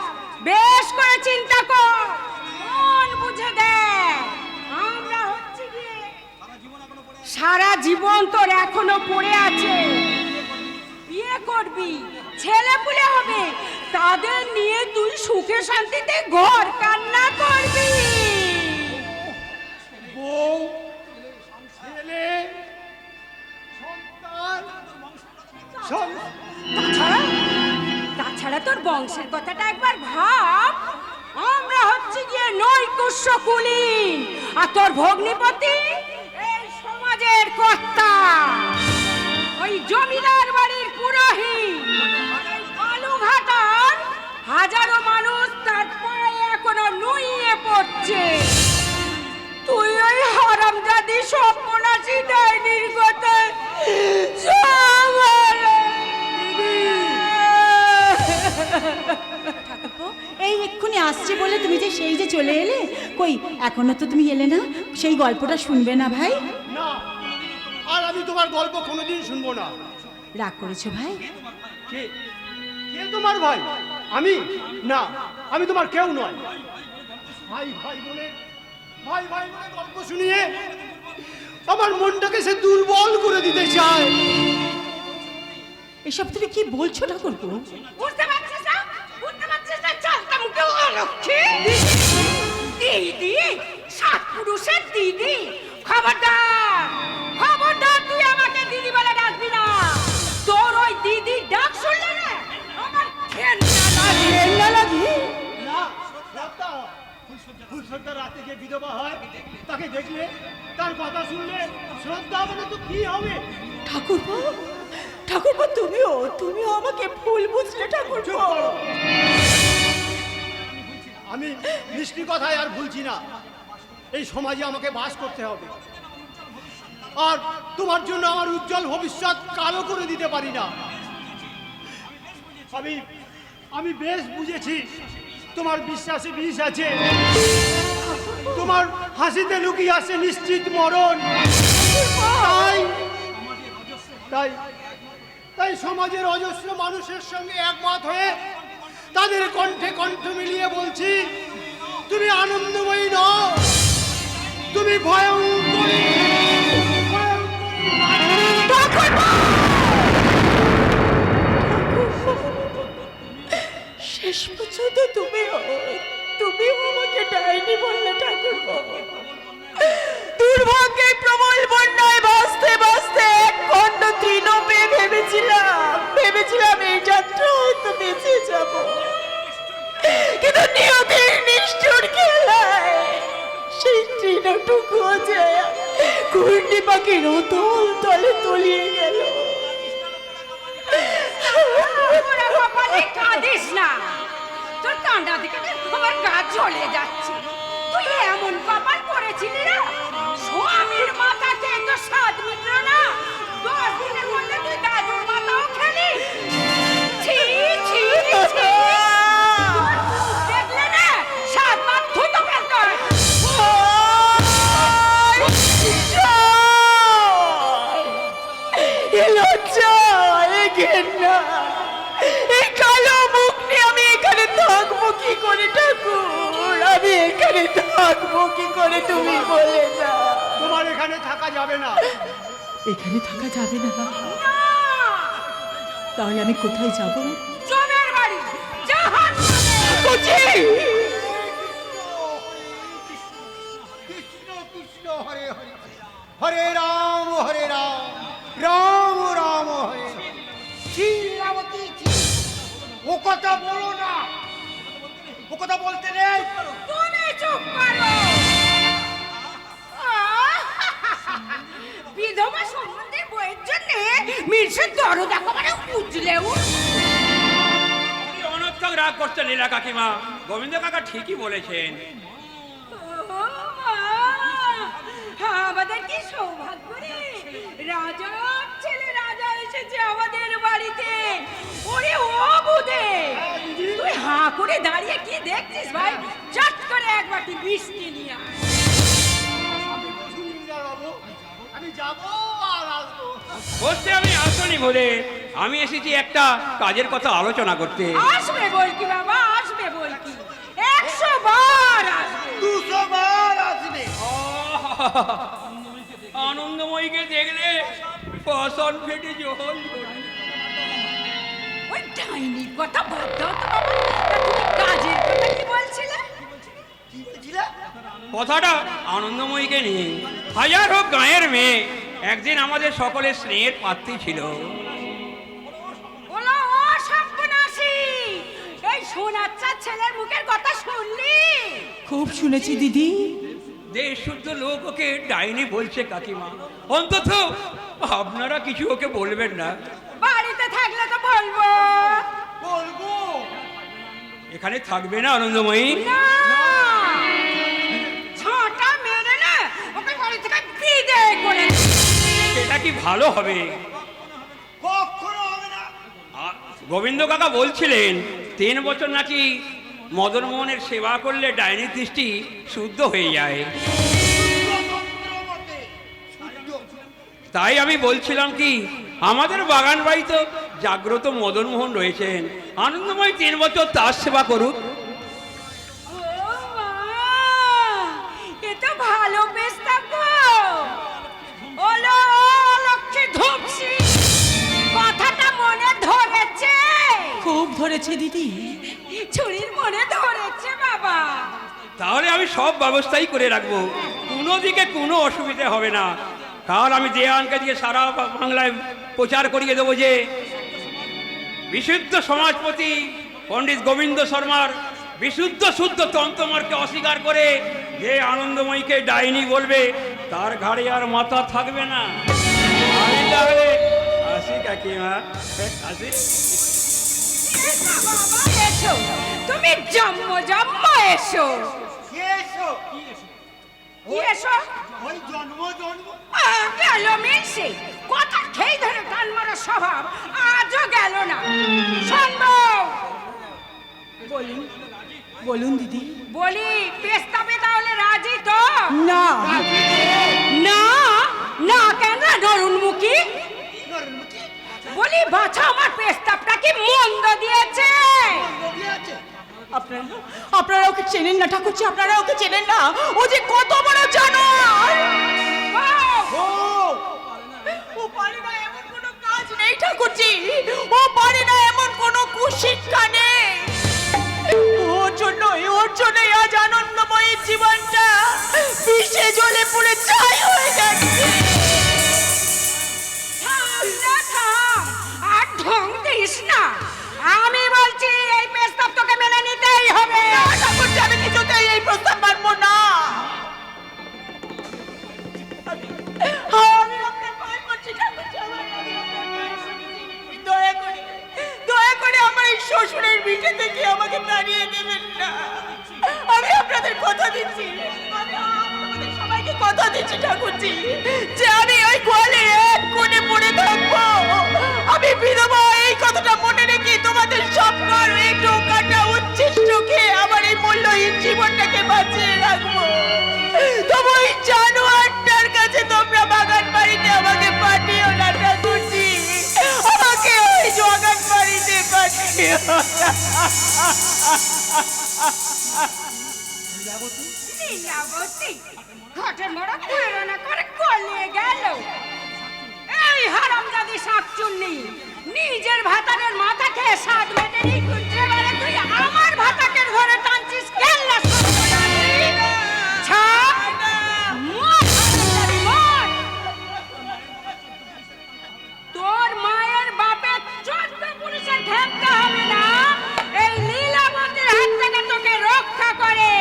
[SPEAKER 5] বেশ করে চিন্তা কর, মন বুঝে দেখ। আমরা হচ্ছে গিয়ে সারা জীবন তোর এখনো পড়ে আছে। বিয়ে করবি, ছেলে পুলে হবে, তাদের নিয়ে তুই সুখে শান্তিতে ঘর কান্না করবি।
[SPEAKER 2] বউ, ছেলে, সন্তান,
[SPEAKER 5] তাছাড়া তাছাড়া তোর বংশের কথাটা একবার ভাব। আমরা হচ্ছে গিয়ে নৈকুশ্য কুলীন, আর তোর ভগ্নিপতি এই সমাজের কর্তা, ওই জমিদার বাড়ির পুরোহিত। এই বালুঘাটার হাজারো মানুষ তার পায়ে এখনো নুইয়ে পড়ছে। তুই ওই হারামজাদি সর্বনাশী ডাইনির কথায়
[SPEAKER 8] ঠাকুরপো, এই এক্ষুনি আসছে বলে তুমি যে সেই যে চলে এলে, কই এখনো তো তুমি এলে না? সেই গল্পটা শুনবে না ভাই?
[SPEAKER 2] না, আর আমি তোমার গল্প কোনোদিন শুনবো না।
[SPEAKER 8] রাগ করেছো ভাই?
[SPEAKER 2] কে কে তোমার ভাই? আমি না, আমি তোমার কেউ নয়। ভাই ভাই বলে গল্প শুনিয়ে আমার মনটাকে সে দুর্বল করে দিতে চায়।
[SPEAKER 8] এসব তুমি কি বলছো ঠাকুরপো?
[SPEAKER 5] বুঝতে পারছিস না? বুঝতে পারছিস না? চালটা মুখে অলক্ষী দিদি, সাত পুরুষের দিদি। খবরদার, খবরদার, তুই আমাকে দিদি বলে ডাকবি না। তোর ওই দিদি ডাক শুনলে না আমার ঘেন্না লাগে।
[SPEAKER 2] না, ফুলশ্রদ্ধা রাতে যে বিধবা হয় তাকে দেখলে, তার কথা শুনলে শ্রদ্ধা মানে তো কি হবে?
[SPEAKER 8] ঠাকুরপো, ঠাকুরপো, তুমিও আমাকে ভুল বুঝলে ঠাকুরপো।
[SPEAKER 2] আমি মিষ্টি কথায় আর ভুলছি না। এই সমাজে আমাকে বাস করতে হবে, আর তোমার জন্য আমার উজ্জ্বল ভবিষ্যৎ কালো করে দিতে পারি না। আমি বেশ বুঝেছি তোমার বিশ্বাসে বিষ আছে, তোমার হাসিতে লুকিয়ে আছে নিশ্চিত মরণ। তাই তাই সমাজের অজস্র মানুষের সঙ্গে একমত হয়ে তাদের কণ্ঠে কণ্ঠ মিলিয়ে বলছি, তুমি আনন্দময়ী নও, তুমি ভয়ঙ্করী।
[SPEAKER 8] শেষ পর্যন্ত তুমিও আমাকে ডাইনি বললে ঠাকুরপো।
[SPEAKER 3] দুর্ভাগ্যে প্রবল বন্যায় বাঁচতে বাঁচতে এক খণ্ড তৃণ পেয়ে ভেবেছিলাম এই যাত্রা হয়তো বেঁচে যাব, কিন্তু নিয়তির নিষ্ঠুর খেলায় সেই তৃণটুকুও যে ঘূর্ণি পাখির অতল তলে তলিয়ে গেল।
[SPEAKER 5] কাঁদিস না, তোর কান্ডা দিকে আমার গা জ্বলে যাচ্ছে। তুই এমন কপাল করেছিলি না, স্বামীর মাথাকে তো স্বাদ মিটল না, 10 দিনের মধ্যে তুই দাদুর মাথাও খেলি। ছি ছি ছি, দেখলে না সাত মাস থুতো ফেলতে হয়।
[SPEAKER 3] লজ্জা, ঘেন্না, এই কালো মুখ নিয়ে আমি এখানে থাকবো কি করে ঠাকুর? আমি এখানে থাকবো কি করে তুমি বলে না?
[SPEAKER 2] তোমার এখানে থাকা যাবে না।
[SPEAKER 8] এখানে থাকা যাবে না? তাহলে আমি কোথায় যাব?
[SPEAKER 5] জমের বাড়ি, জাহান্নামে।
[SPEAKER 3] কচি!
[SPEAKER 4] কৃষ্ণ কৃষ্ণ হরে হরে, হরে রাম রাম রাম হরে। শ্রীরামতী, ও কথা বলো না, ও কথা বলতে নেই।
[SPEAKER 5] তুমি চুপ করো। বিধবা সম্বন্ধে বইয়ের জন্য মির্সের দরদ একেবারে উজলেও।
[SPEAKER 6] আপনি অনর্থক রাগ করছেন লীলা কাকিমা, গোবিন্দ কাকা ঠিকই বলেছেন।
[SPEAKER 5] আমাদের কি সৌভাগ্য রে, রাজার ছেলে রাজা এসেছে আমাদের বাড়িতে। ওরে ও বুদে, তুই হাঁ করে দাঁড়িয়ে কি দেখছিস ভাই? চট করে এক বাটি মিষ্টি নিয়ে আয়।
[SPEAKER 2] বাবু, আমি যাবো আর আসবো।
[SPEAKER 6] বসতে আমি আসনি বলে আমি এসেছি একটা কাজের কথা আলোচনা করতে।
[SPEAKER 5] আসবে বই কি বাবা, আসবে বই কি, 100 বার আসবে।
[SPEAKER 4] 200 বার আসবে।
[SPEAKER 6] আনন্দময়ীকে দেখলে পছন ফেটে জল ঝরে।
[SPEAKER 5] ওই ডাইনির কথা বাদ দাও তো বাবা, তা তুমি কাজের কথা কি বলছিলে?
[SPEAKER 4] কি বলছিলে?
[SPEAKER 6] কথাটা আনন্দময়ীকে নিয়ে। হাজার হোক গাঁয়ের মেয়ে, একদিন আমাদের সকলের স্নেহের পাত্রী ছিল।
[SPEAKER 5] ওলা ও সর্বনাশী, এই সোনাচ্চা ছেলের মুখের কথা শুনলি?
[SPEAKER 8] খুব শুনেছি দিদি।
[SPEAKER 6] দেশ শুদ্ধ লোক ওকে ডাইনি বলছে কাকিমা। অন্তত আপনারা কিছু ওকে বলবেন না।
[SPEAKER 5] বাড়িতে থাকলে তো বলবো।
[SPEAKER 4] বলবো।
[SPEAKER 6] এখানে থাকবে না আনন্দময়ী?
[SPEAKER 5] না, ঝাঁটা মেরে না ওকে বাড়ি থেকে বিদায় করে দে।
[SPEAKER 6] সেটা কি ভালো হবে?
[SPEAKER 4] কখনো হবে না।
[SPEAKER 6] গোবিন্দ কাকা বলছিলেন 3 বছর নাকি মদন মোহনের সেবা করলে ডাইনির দৃষ্টি শুদ্ধ হয়ে যায়।
[SPEAKER 4] স্বতন্ত্র মতে শুদ্ধ।
[SPEAKER 6] তাই আমি বলছিলাম কি, আমাদের বাগান বাড়িতে জাগ্রত মদন মোহন রয়েছেন, আনন্দময় 3 বছর তার সেবা করুক।
[SPEAKER 5] ও মা, এ তো ভালো প্রস্তাব গো। ওলো লক্ষ্মী ধুপসি, কথাটা মনে ধরেছে?
[SPEAKER 8] খুব ধরেছে দিদি।
[SPEAKER 5] ছুরির মনে ধরেছে বাবা।
[SPEAKER 6] তাহলে আমি সব ব্যবস্থাই করে রাখবো, কোনো দিকে কোনো অসুবিধে হবে না। কাল আমি দেয়ানকে দিয়ে সারা বাংলায় প্রচার করিয়ে দেবো যে বিশুদ্ধ সমাজপতি পণ্ডিত গোবিন্দ শর্মার বিশুদ্ধ শুদ্ধ তন্ত্রমার্গকে অস্বীকার করে যে আনন্দময়ীকে ডাইনি বলবে, তার ঘাড়ে আর মাথা থাকবে না। আমি তাহলে আসি কাকিমা, আসি।
[SPEAKER 5] এসো বাবা, এসো, তুমি জন্ম জন্ম এসো।
[SPEAKER 4] এসো।
[SPEAKER 5] কি এসো?
[SPEAKER 4] ওই জন্ম জন্ম।
[SPEAKER 5] গেল মিলছে, কথা খেয়ে ধরে টান মারা স্বভাব আজও গেল না। সম্ভব
[SPEAKER 8] বলুন, বলুন দিদি।
[SPEAKER 5] বলি পেস্তাবে তাহলে রাজি তো?
[SPEAKER 8] না,
[SPEAKER 5] না না কেন নরুনমুখী?
[SPEAKER 4] নরমুখী।
[SPEAKER 5] বলি বাছা আমার পেস্তাবটা কি মন্দ দিয়েছে?
[SPEAKER 4] নদী আছে।
[SPEAKER 8] আপনারা ওকে চেনেন না ঠাকুরজি, আপনারা ওকে চেনেন না। ও যে কত বড় জানোয়ার।
[SPEAKER 5] ও,
[SPEAKER 8] ও পারে না এমন কোনো কাজ নেই ঠাকুরজি, ও পারে না এমন কোনো কুশিক্ষা নেই। ওর জন্যই আজ আনন্দময়ীর জীবনটা বিষে জ্বলে পুড়ে ছাই হয়ে যাচ্ছে।
[SPEAKER 5] থাম না থাম, আর ঢং দিস না। আমি বলছি এই প্রস্তাব তোকে মেনে নিতেই হবে।
[SPEAKER 8] ঠাকুরজি, আমি কিছুতেই এই প্রস্তাব মানবো না। আমি আপনার পায়ে পড়ছি ঠাকুরজি, আমি আপনার পায়ে পড়ছি। দয়া করে আমার এই শ্বশুরের ভিটে থেকে আমাকে তাড়িয়ে দেবেন না। আমি আপনাদের কথা দিচ্ছি, আমি আপনাদের সবাইকে কথা দিচ্ছি ঠাকুরজি, যে আমি ওই গোয়ালে এক কোণে পড়ে থাকবো। আমি বিধবা, এই কথাটা মনে রেখে তোমাদের সবকর এই টোকাটা উচ্ছিষ্ট খেয়ে আমার এই মূল্যহীন জীবনটাকে বাঁচিয়ে রাখবো। তবু ওই জানোয়ারটার কাছে তোমরা বাগান বাড়িতে আমাকে পাঠিও না ঠাকুরজি, আমাকে ওই বাগান বাড়িতে পাঠিও না।
[SPEAKER 5] লীলাবতী ঘটের মোড়া পুরোনা করে কলে গেল। এই হারামজাদি শাকচুন্নি, নিজের ভাতারের মাথা খেয়ে স্বাদ মেটেনি, এবারে তুই আমার ভাতাকে ধরে টানছিস কেল্লা সর্বনাশী। ছাড়, মর হারামজাদি, মর। তোর মায়ের বাপের 14 পুরুষের ঠেকতে হবে না এই লীলাবতীর হাত থেকে তোকে রক্ষা করে।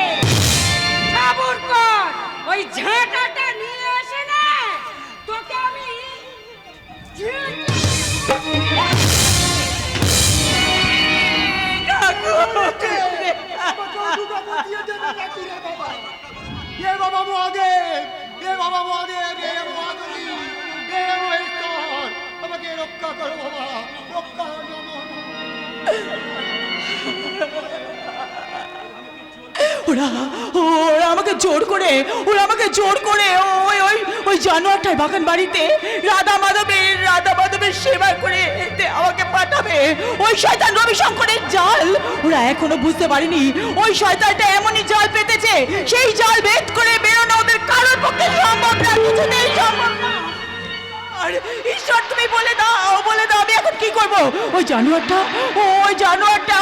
[SPEAKER 5] সাবুর কর, ওই ঝাঁটাটা নিয়ে এসে না তোকে আমি
[SPEAKER 2] এ বাবা মহাদেব, এ বাবা মহাদেব, এ মহাদেবী, এ মহেশ্বর, আমাকে রক্ষা করো বাবা, রক্ষা করো।
[SPEAKER 8] ওরা আমাকে জোর করে ওই জানোয়ারটাই বাগান বাড়িতে রাধা মাধবের
[SPEAKER 3] সেবা করে আমাকে পাঠাবে। ওই শয়তান রবিশঙ্করের জাল ওরা এখনো বুঝতে পারেনি। ওই শয়তানটা এমনই জাল পেতেছে, সেই জাল ভেদ করে বেরোনো ওদের কারোর পক্ষে সম্ভব না, কিছুতেই সম্ভব না। আর ঈশ্বর তুমি বলে দাও আমি এখন কি করব? ওই জানোয়ারটা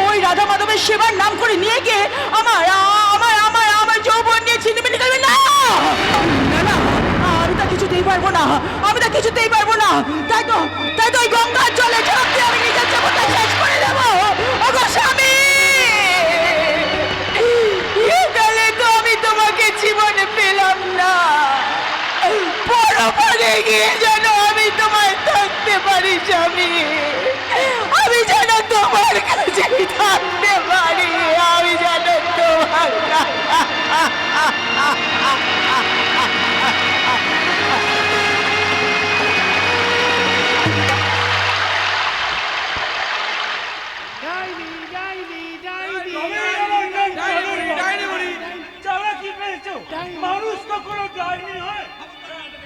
[SPEAKER 3] ওই রাধা মাধবের সেবার নাম করে নিয়ে গিয়ে আমার আমার আমার আমার যৌবন নিয়ে ছিনিমিনি করবে। না না না, আমি তা কিছুতেই পারবো না, তাই তো ওই গঙ্গার জলে ঝাঁপ দিয়ে আমি নিজের জীবনটা শেষ করে দেবো। ওগো স্বামী, তাহলে তো আমি তোমাকে জীবনে পেলাম না। পরপারে গিয়ে যেন আমি তোমায় থাকতে পারি স্বামী, আমি যেন তোমার কাছে থাকতে পারি, আমি যেন তোমার
[SPEAKER 7] মানুষ কখনো ডাইনি হয়?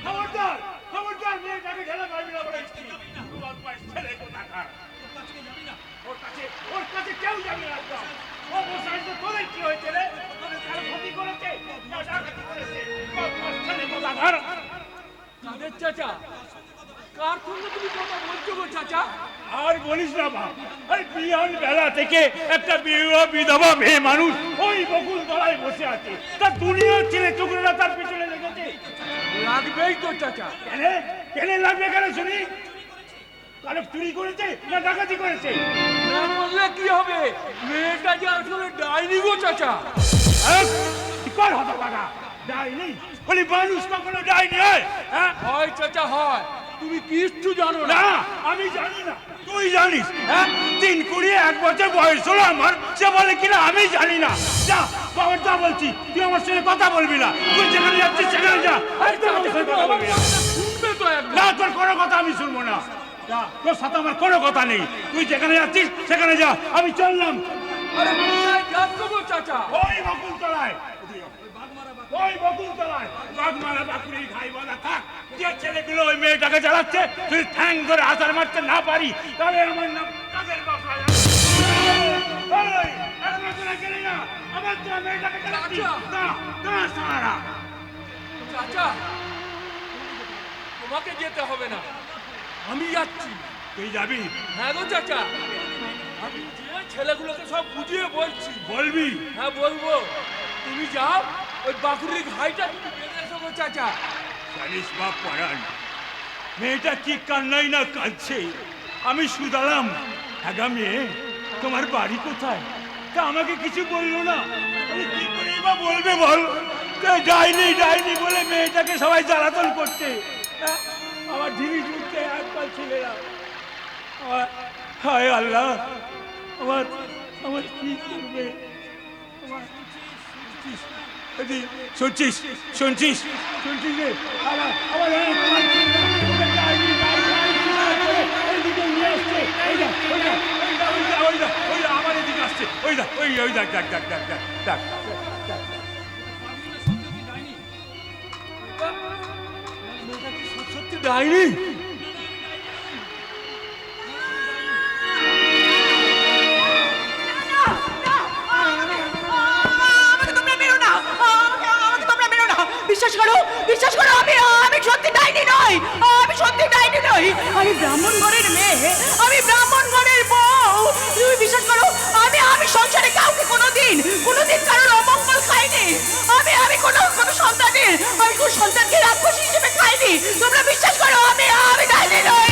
[SPEAKER 7] খবরদার খবরদার, মেয়েটাকে ঢেলা পারবি না বলেছি। ছেলে কোথাকার, ওর কাছে কেউ যাবে না। ও বসে তোদের কি হয়েছে রে? তোদের কারো ক্ষতি করেছে না ডাকাতি করেছে? ছেলে কোথাকার।
[SPEAKER 6] কাদের চাচা, কার সঙ্গে তুমি কথা বলছো গো চাচা?
[SPEAKER 7] আর বলিস না বাপ, এই বিয়ান বেলা থেকে একটা বিধবা মেয়ে মানুষ ওই বকুল তলায় বসে আছে, তার দুনিয়ার ছেলে চোখরা তার পিছনে লেগেছে।
[SPEAKER 6] লাগবেই তো চাচা।
[SPEAKER 7] কেন লাগবে কেন শুনি? কারো চুরি করেছে না ডাকাতি করেছে?
[SPEAKER 6] না বললে কি হবে? মেয়েটা যে আসলে ডাইনি গো চাচা।
[SPEAKER 7] কর হতো বাবা, ডাইনি বলি মানুষ কখনো ডাইনি হয়? হ্যাঁ
[SPEAKER 6] হয় চাচা হয়, তুমি কিচ্ছু জানো না।
[SPEAKER 7] না, আমি জানি না, তুই জানিস। হ্যাঁ, 3-1 বছর বয়স হলো আমার, সে বলে কিনা আমি জানি না। যা বাবার, যা বলছি, তুই আমার সঙ্গে কথা বলবি না। তুই যেখানে যাচ্ছিস সেখানে যা, একদম আমার সঙ্গে কথা বলবি না।
[SPEAKER 6] শুনবে তো একদম।
[SPEAKER 7] না, তোর কোনো কথা আমি শুনবো না। যা, তোর সাথে আমার কোনো কথা নেই। তুই যেখানে যাচ্ছিস সেখানে যা, আমি চললাম।
[SPEAKER 6] আরে কোথায় যাচ্ছ গো চাচা?
[SPEAKER 7] ওই বকুল তলায়, ওই বকুল তলায় বাগমারা বাকুড়ি খাই বলা থাক। যে ছেলেগুলো ওই মেয়েটাকে চালাচ্ছে, তুই ঠ্যাং ধরে আছাড় মারতে না পারি, তাহলে আমার নাম কাদের বাসা। আমার তো মেয়েটাকে চালাচ্ছি না, না সারা।
[SPEAKER 6] চাচা, তোমাকে যেতে হবে না, আমি যাচ্ছি।
[SPEAKER 7] তুই যাবি?
[SPEAKER 6] হ্যাঁ গো চাচা, আমি যে ছেলেগুলোকে সব বুঝিয়ে বলছি।
[SPEAKER 7] বলবি?
[SPEAKER 6] হ্যাঁ বলবো। তুমি যাও, ওই বাকুড়ির ঘাইটা তুমি বেঁধে এসো গো চাচা।
[SPEAKER 7] জানিস বাপ পরান, মেয়েটা কি কান্নাই না কাঁদছে। আমি শুধালাম, হ্যাঁ মেয়ে, তোমার বাড়ি কোথায়? তা আমাকে কিছু বললো না। আমি কি করেই বা বলবে বল? ডাইনি ডাইনি বলে মেয়েটাকে সবাই জ্বালাতন করছে। আমার ঢিলি ঢুকছে একবার ছেলেরা। হায় আল্লাহ, আমার আমার কি করবে? শুনছিস শুনছিস শুনছিস রে? আমার আমার আমার এদিকে আসছে। ওই দেখ, ওই দেখ দেখ দেখ দেখ দেখ দেখ।
[SPEAKER 6] সত্যি ডাইনি?
[SPEAKER 3] বিশ্বাস করো, আমি সত্যি ডাইনি নই, আমি ব্রাহ্মণ ঘরের মেয়ে, আমি ব্রাহ্মণ ঘরের বউ। তুমি বিশ্বাস করো, আমি সংসারে কাউকে কোনোদিন কারোর অমঙ্গল খাইনি। আমি কোনো সন্তানকে রাক্ষস হিসেবে খাইনি। তোমরা বিশ্বাস করো, আমি ডাইনি নই।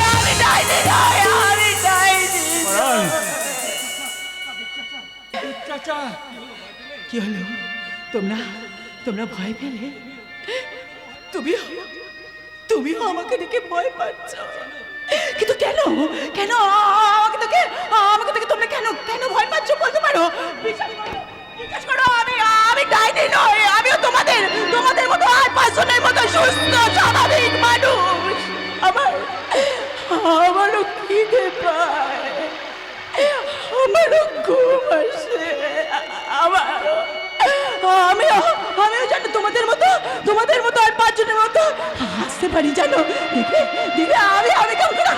[SPEAKER 6] চাচা,
[SPEAKER 3] কি হলো? তোমরা ভয় পেলে? তুমিও আমাকে দেখে ভয় পাচ্ছ, কিন্তু কেন আমাকে দেখে তোমরা কেন ভয় পাচ্ছ বলতে পারো? বিশ্বাস করো, আমি ডাইনি নই। আমিও তোমাদের মতো আর 5 জনের মতো সুস্থ স্বাভাবিক মানুষ। আমারও খিদে পায়, আমারও ঘুম আসে, আমিও জানো তোমাদের মতো আর 5 জনের মতো হাসতে পারি। জানো, দেখবে আমি কেমন করে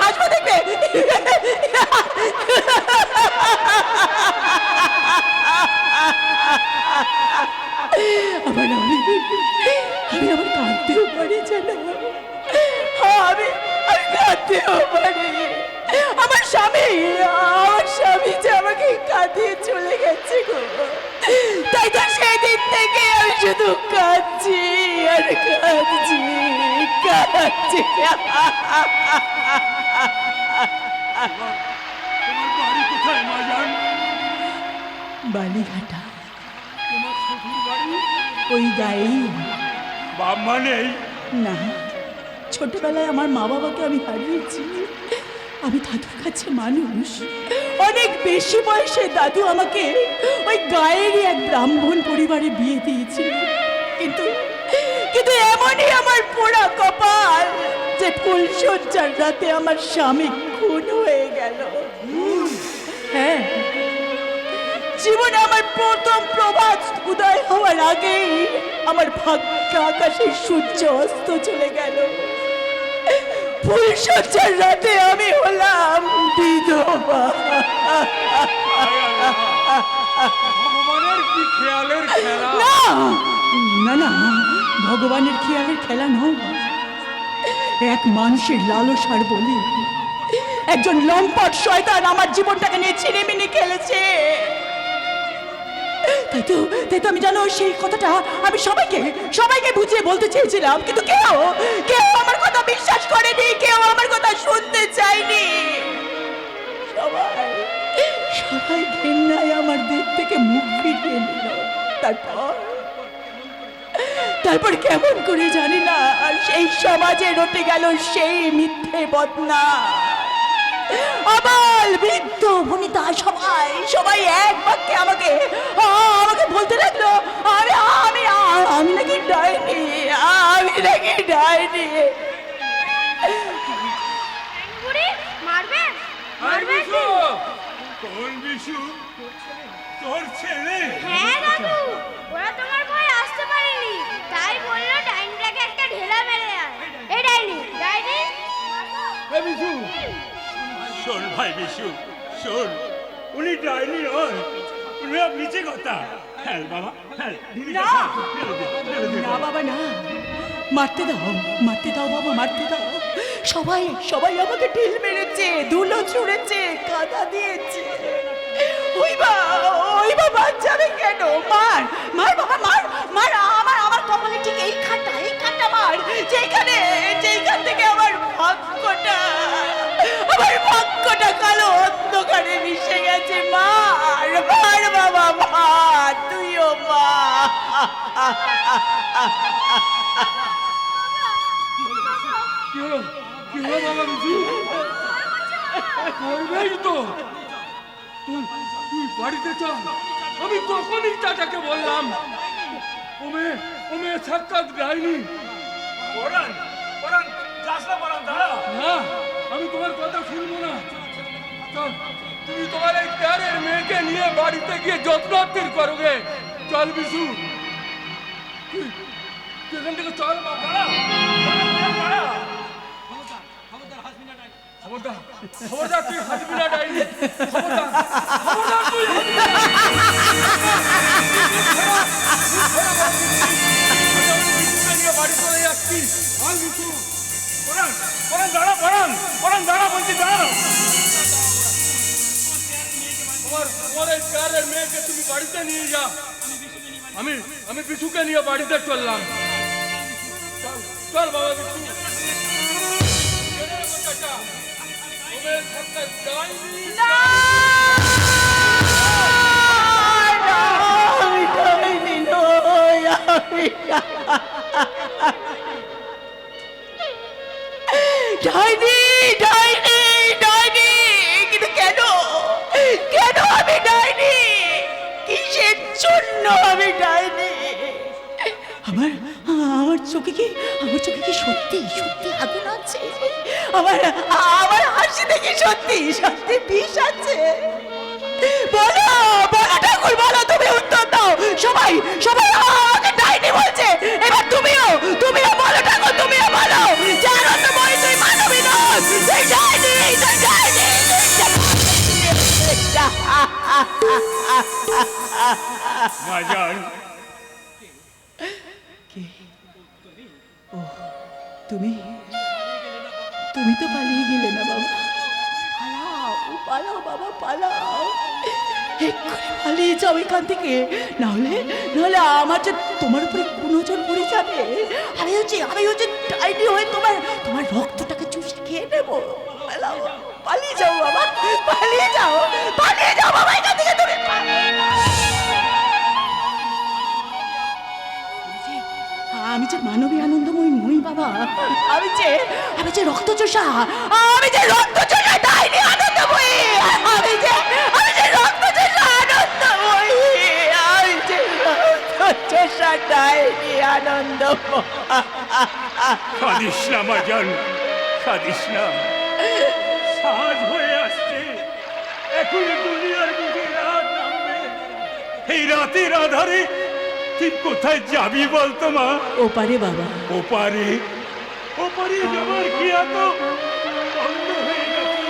[SPEAKER 3] হতেও পারে। আমার স্বামী যে আমাকে কাঁদিয়ে চলে গেছে গো, তাই তো সেদিন থেকে আমি শুধু কাঁদছি আর কাঁদছি।
[SPEAKER 1] তোমার বাড়ি কোথায় মা জান?
[SPEAKER 3] বালিঘাটা,
[SPEAKER 1] তোমার শ্বশুর বাড়ি?
[SPEAKER 3] ওই গায়ে।
[SPEAKER 1] বাপ মা নেই?
[SPEAKER 3] না, ছোটবেলায় আমার মা বাবাকে আমি হারিয়েছি। আমি দাদুর কাছে মানুষ। অনেক বেশি বয়সে দাদু আমাকে ওই গায়েরই এক ব্রাহ্মণ পরিবারে বিয়ে দিয়েছিল। কিন্তু কিন্তু এমনই আমার পোড়া কপাল যে ফুলশয্যার রাতে আমার স্বামী খুন হয়ে গেল। হ্যাঁ, জীবনে আমার প্রথম প্রভাত উদয় হওয়ার আগেই আমার ভাগ্য আকাশের সূর্য অস্ত চলে গেল। ফুলশয্যার রাতে আমি হলাম বিধবা।
[SPEAKER 1] ভগবানের কি খেয়ালের খেলা!
[SPEAKER 3] না না না, ভগবানের খেয়ালের খেলা নয়, এক মানুষের লালসার বলি একজন লম্পট শয়তান আমার জীবনটাকে নিয়ে ছিনিমিনি খেলেছে। তাই তো আমি জানো সেই কথাটা আমি সবাইকে বুঝিয়ে বলতে চেয়েছিলাম, কিন্তু কেউ আমার কথা বিশ্বাস করেনি, কেউ আমার কথা শুনতে চায়নি। সবাই ঘেন্নায় আমার দিক থেকে মুখ ফিরিয়ে নিল। তারপর কেমন করে জানি না সেই সমাজে রটে গেল সেই মিথ্যে বদনাম। আবাল বৃদ্ধ বনিতা সবাই এক বাক্যে আমাকে বলতে লাগলো আমি নাকি ডাইনি,
[SPEAKER 5] বুড়ি মারবে মারবে কি?
[SPEAKER 1] কোন বিশু? তোর ছেলে?
[SPEAKER 5] হ্যাঁ দাদু, ওরা তোমার ভয়ে আসতে পারেনি, তাই বললো ডাইনিটাকে একটা ঢেলা মেরে আয়। এই ডাইনি
[SPEAKER 1] এ বিশু,
[SPEAKER 6] শোন ভাই বিশু, শোন, উনি ডাইনি নয়, উনি মিছে কথা। হ্যাঁ বাবা, হ্যাঁ
[SPEAKER 3] না না বাবা না, মারতে দাও বাবা, মারতে দাও। সবাই আমাকে ঢিল মেরেছে, ধুলো ছুঁড়েছে, কাদা দিয়েছে। ওই বাবা যাবে কেন? মার বাবা, মার আমার কপালে ঠিক এইখানটা মার, যেখান থেকে আমার ভাগ্যটা কালো অন্ধকারে মিশে গেছে। মার বাবা, মার, তুইও মার।
[SPEAKER 1] কি হলো বাবা বিশু? করবেই তো। তুই বাড়িতে চল, আমি কখনই চাচাকে বললাম ও মেয়ে সাক্ষাৎ গায়নি। না, আমি তোমার কথা শুনবো না। চল, তুমি তোমার এই প্যারের মেয়েকে নিয়ে বাড়িতে গিয়ে যত্ন করোগে। চল বিশু, তুই এখান থেকে চল। খবরদার তুই হাসবি না ডাইনি, খবরদার তুই বাড়ি চলে যাচ্ছি।
[SPEAKER 6] দাঁড়া বলছি, দাঁড়া।
[SPEAKER 1] তোমার এই প্যারের মেয়েকে তুমি বাড়িতে নিয়ে যা। আমি বিশুকে নিয়ে বাড়িতে চললাম। চল বাবা বিশু। চাচা, ওদের সাথে যাইনি।
[SPEAKER 3] ডাইনি, কিন্তু কেন আমি ডাইনি? কিসের জন্য আমি ডাইনি? আমার চোখে কি সত্যি আগুন আছে? আমার হাসিতে কি সত্যি বিষ আছে? বলো ঠাকুর, বলো, তুমি উত্তর দাও। সবাই আমাকে ডাইনি বলছে, এবার তুমিও বলো ঠাকুর, তুমিও বলো যে আনন্দময়ী তুই মানবী নস, তুই ডাইনি।
[SPEAKER 6] বাজান,
[SPEAKER 3] তুমি তুমি তো পালিয়ে গেলে না বাবা, পালাও পালাও বাবা পালাও, এক্ষুনি পালিয়ে যাও এখান থেকে, নাহলে নাহলে আমার যে তোমার উপরে নজর পড়ে যাবে, আমি হচ্ছে ডাইনি হয়ে তোমার তোমার রক্তটাকে চুষে খেয়ে নেবো। পালাও, পালিয়ে যাও বাবা, পালিয়ে যাও বাবা এখান থেকে, তুমি আমি যে মানবী আনন্দময়ী নই বাবা, আমি যে রক্তচোষা, ডাইনি আনন্দময়ী, আমি যে রক্তচোষা আনন্দময়ী, আমি যে রক্তচোষা ডাইনি আনন্দময়ী।
[SPEAKER 6] কাঁদিস না মাজান, কাঁদিস না, সাজ হয়ে আসছে, এখন দুনিয়ার বুকে রাত নামবে। এই রাতের আধারে তুই কোথায় যাবি বলতো মা?
[SPEAKER 3] ওপারে বাবা,
[SPEAKER 6] ওপারে ওপারে যাবার কি এত বন্ধ হয়ে গেছে?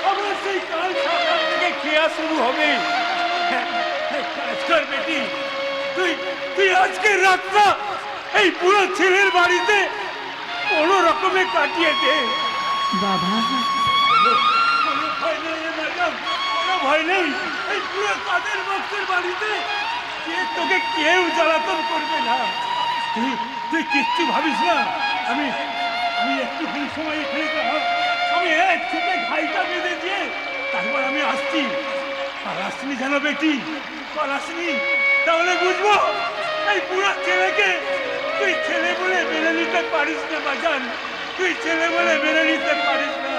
[SPEAKER 6] আবার সেই কাল সকাল থেকে খেয়া শুরু হবে। কাজ কর বেটি, তুই আজকের রাতটা এই পুরো ছেলের বাড়িতে কোনো রকমে কাটিয়ে দে
[SPEAKER 3] বাবা।
[SPEAKER 6] কোনো ভয় নেই ম্যাডাম, কোনো ভয় নেই। এই পুরো কাদের বক্সের বাড়িতে তোকে কেউ জ্বালাতন করবে না। তুই কিচ্ছু ভাবিস না। আমি একটুখানি সময় এখানে দাঁড়াও, আমি এক ছুটে ঘাইটা বেঁধে দিয়ে তারপর আমি আসছি। পালাসনি জানো বেটি, পালাসনি, তাহলে বুঝবো এই পুরো ছেলেকে তুই ছেলে বলে মেনে নিতে পারিস না বাজান, তুই ছেলে বলে মেনে নিতে পারিস না।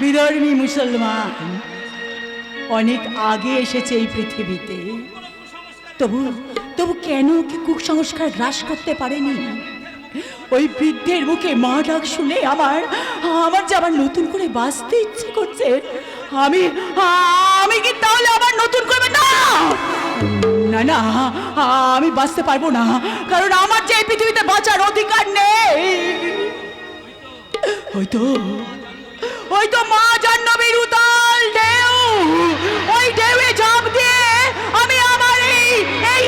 [SPEAKER 3] বিধর্মী মুসলমান অনেক আগে এসেছে এই পৃথিবীতে, তবু কেন কি কুসংস্কার গ্রাস করতে পারেনি? ওই বৃদ্ধের মুখে মা ডাক শুনে আমার যে আবার নতুন করে বাঁচতে ইচ্ছে করছে। আমি কি তাহলে আবার নতুন করবে? না না না, আমি বাঁচতে পারবো না, কারণ আমার যে এই পৃথিবীতে বাঁচার অধিকার নেই। হয়তো মা জাহ্নবীর উতাল ঢেউ, ওই ঢেউয়ে ঝাঁপ দিয়ে আমি আমার এই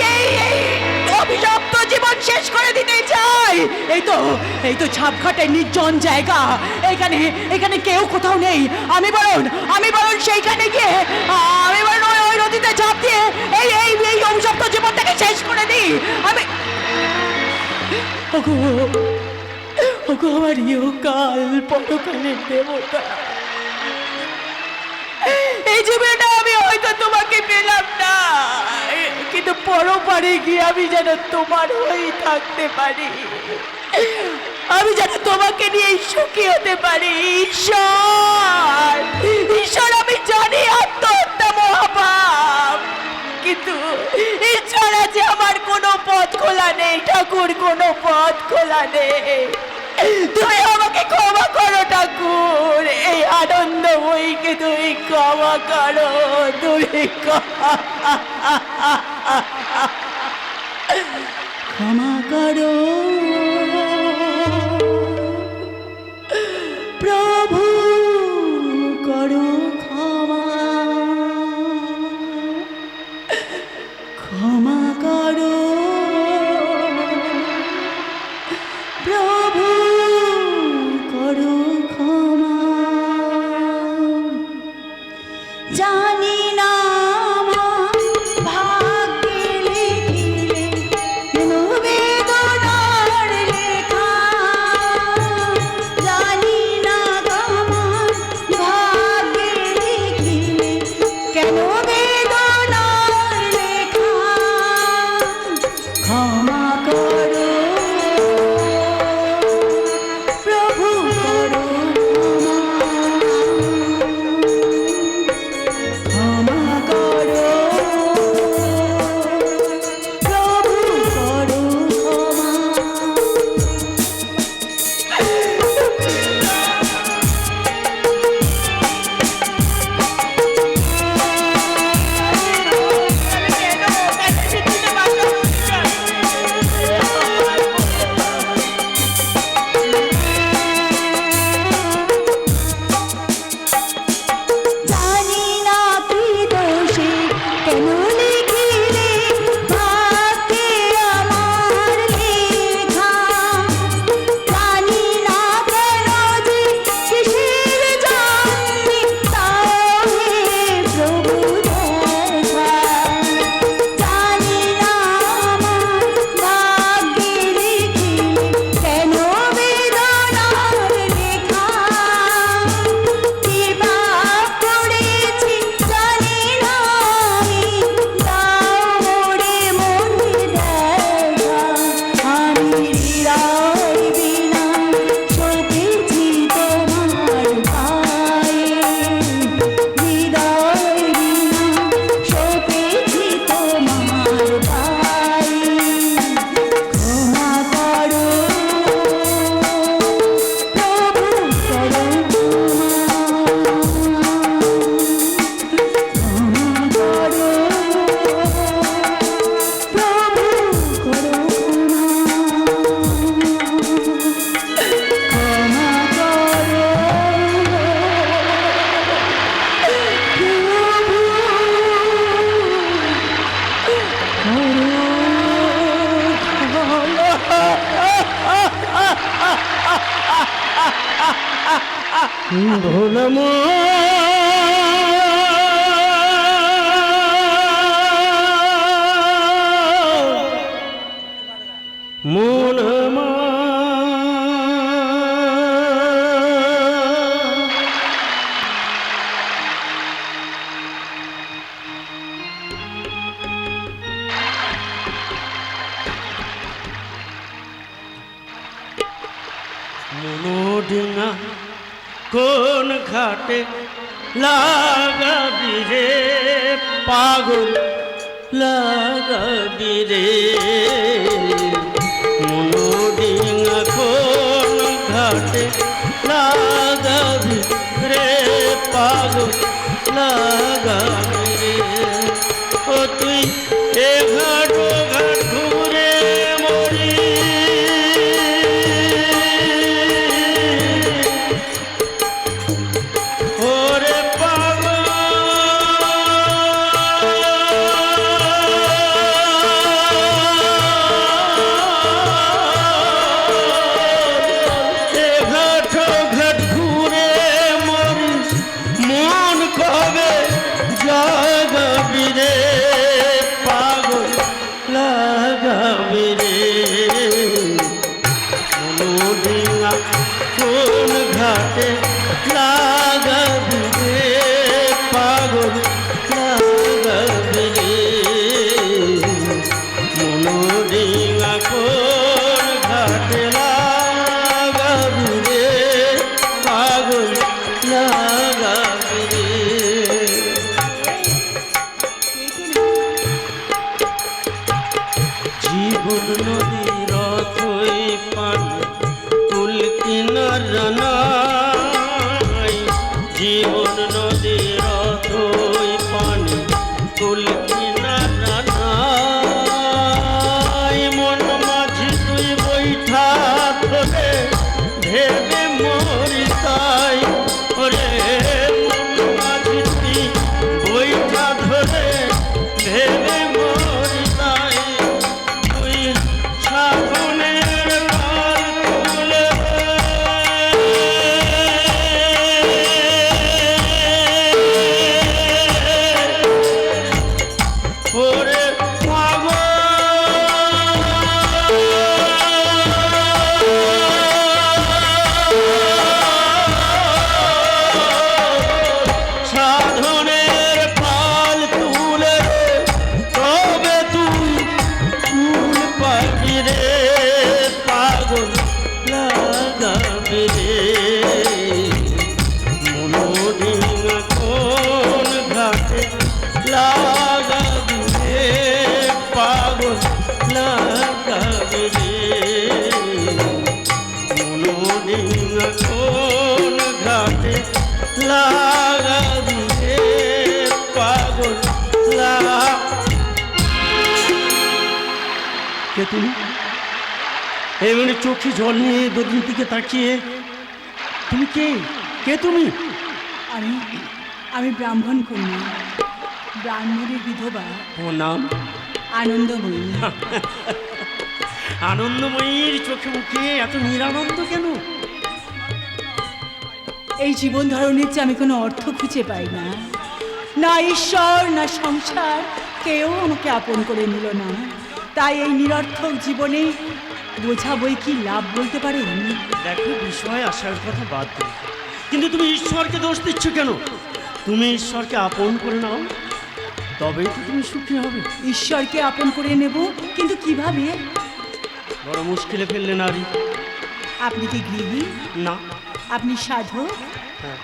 [SPEAKER 3] অভিশপ্ত জীবন শেষ করে দিতে চাই। এই তো ছাপখাটে নির্জন জায়গা, এখানে কেউ কোথাও নেই। আমি বরং সেইখানে গিয়ে আমি বরং ওই নদীতে ঝাঁপ দিয়ে এই অভিশপ্ত জীবনটাকে শেষ করে দিই। আমি ওগো আমার ইহকাল পরকালের দেবতা, এই জীবনটা আমি হয়তো তোমাকে পেলাম না, কিন্তু পরপারে গিয়ে আমি যেন তোমার হয়েই থাকতে পারি, আমি যেন তোমাকে নিয়ে সুখী হতে পারি। ঈশ্বর আমি জানি আত্মহত্যা মহাপাপ, কিন্তু ঈশ্বর আছে আমার কোনো পথ খোলা নেই, ঠাকুর কোনো পথ খোলা নেই। তুমি আমাকে ক্ষমা করো ঠাকুর, এই আনন্দময়ীকে তুমি ক্ষমা করো, তুমি ক্ষমা করো প্রভু, করো ক্ষমা, ক্ষমা করো প্রভু, করো ক্ষমা। জানি না আমার ভাগ্যে লিখিলে কেন বেদনার
[SPEAKER 7] ভোলাম মন মনোডিঙা কোন ঘাটে লাগাবি রে পাগল লাগাবি রে মনোডিঙা কোন ঘাটে লাগাবি রে পাগল লাগাবি রে ও তুই এ ঘাট ঘাট ঘুরে মরি ওরে পাগল এ ঘাট ঘাট ঘুরে মরিস মন কবে জাগাবি রে পাগল লাগাবি রে মনোডিঙা কোন ঘাটে লাগাবি রে পাগল লাগাবি রে মনোডিঙা কোন ঘাটে লাগাবি রে পাগল লাগাবি রে জীবন নদীর অথই পানি কুল কিনারা নাই জীবন নদীর অথই পানি কুল কিনারা নাই মন মাঝি তুই বৈঠা ধরে ভেবে মরি তাই ওরে মন মাঝি তুই বৈঠা ধরে ভেবে মরি তাই তুই সাধনের পাল তুলে ওরে সাধনের পাল তুলে তবে তুই ফুল পাবি রে পাগল লাগাবি রে মনোডিঙা কোন ঘাটে লাগাবি রে পাগল লাগাবি রে মনোডিঙা কোন ঘাটে লাগাবি রে পাগল কে তুমি এমনি চোখে জল নিয়ে দোদিন দিকে তাকিয়ে তুমি কে কে তুমি
[SPEAKER 3] আমি আমি ব্রাহ্মণ কন্যা ব্রাহ্মণের বিধবা
[SPEAKER 7] ও নাম
[SPEAKER 3] আনন্দময়ী।
[SPEAKER 7] আনন্দময়ীর চোখে মুখে এত নিরানন্দ কেন?
[SPEAKER 3] এই জীবন ধারণের চেয়ে আমি কোনো অর্থ খুঁজে পাই না, না ঈশ্বর না সংসার কেউ আমাকে আপন করে নিল না। তাই এই নিরর্থক জীবনে বোঝা বই কি লাভ বলতে পারেন?
[SPEAKER 7] দেখো বিষয় আসার কথা বাদ দিই, কিন্তু তুমি ঈশ্বরকে দোষ দিচ্ছ কেন? তুমি ঈশ্বরকে আপন করে নাও, তবেই তো তুমি সুখী হবে।
[SPEAKER 3] ঈশ্বরকে আপন করে নেব, কিন্তু কিভাবে?
[SPEAKER 7] বড় মুশকিলে ফেললে নারী।
[SPEAKER 3] আপনি কি গৃহী?
[SPEAKER 7] না।
[SPEAKER 3] আপনি সাধক?
[SPEAKER 7] হ্যাঁ।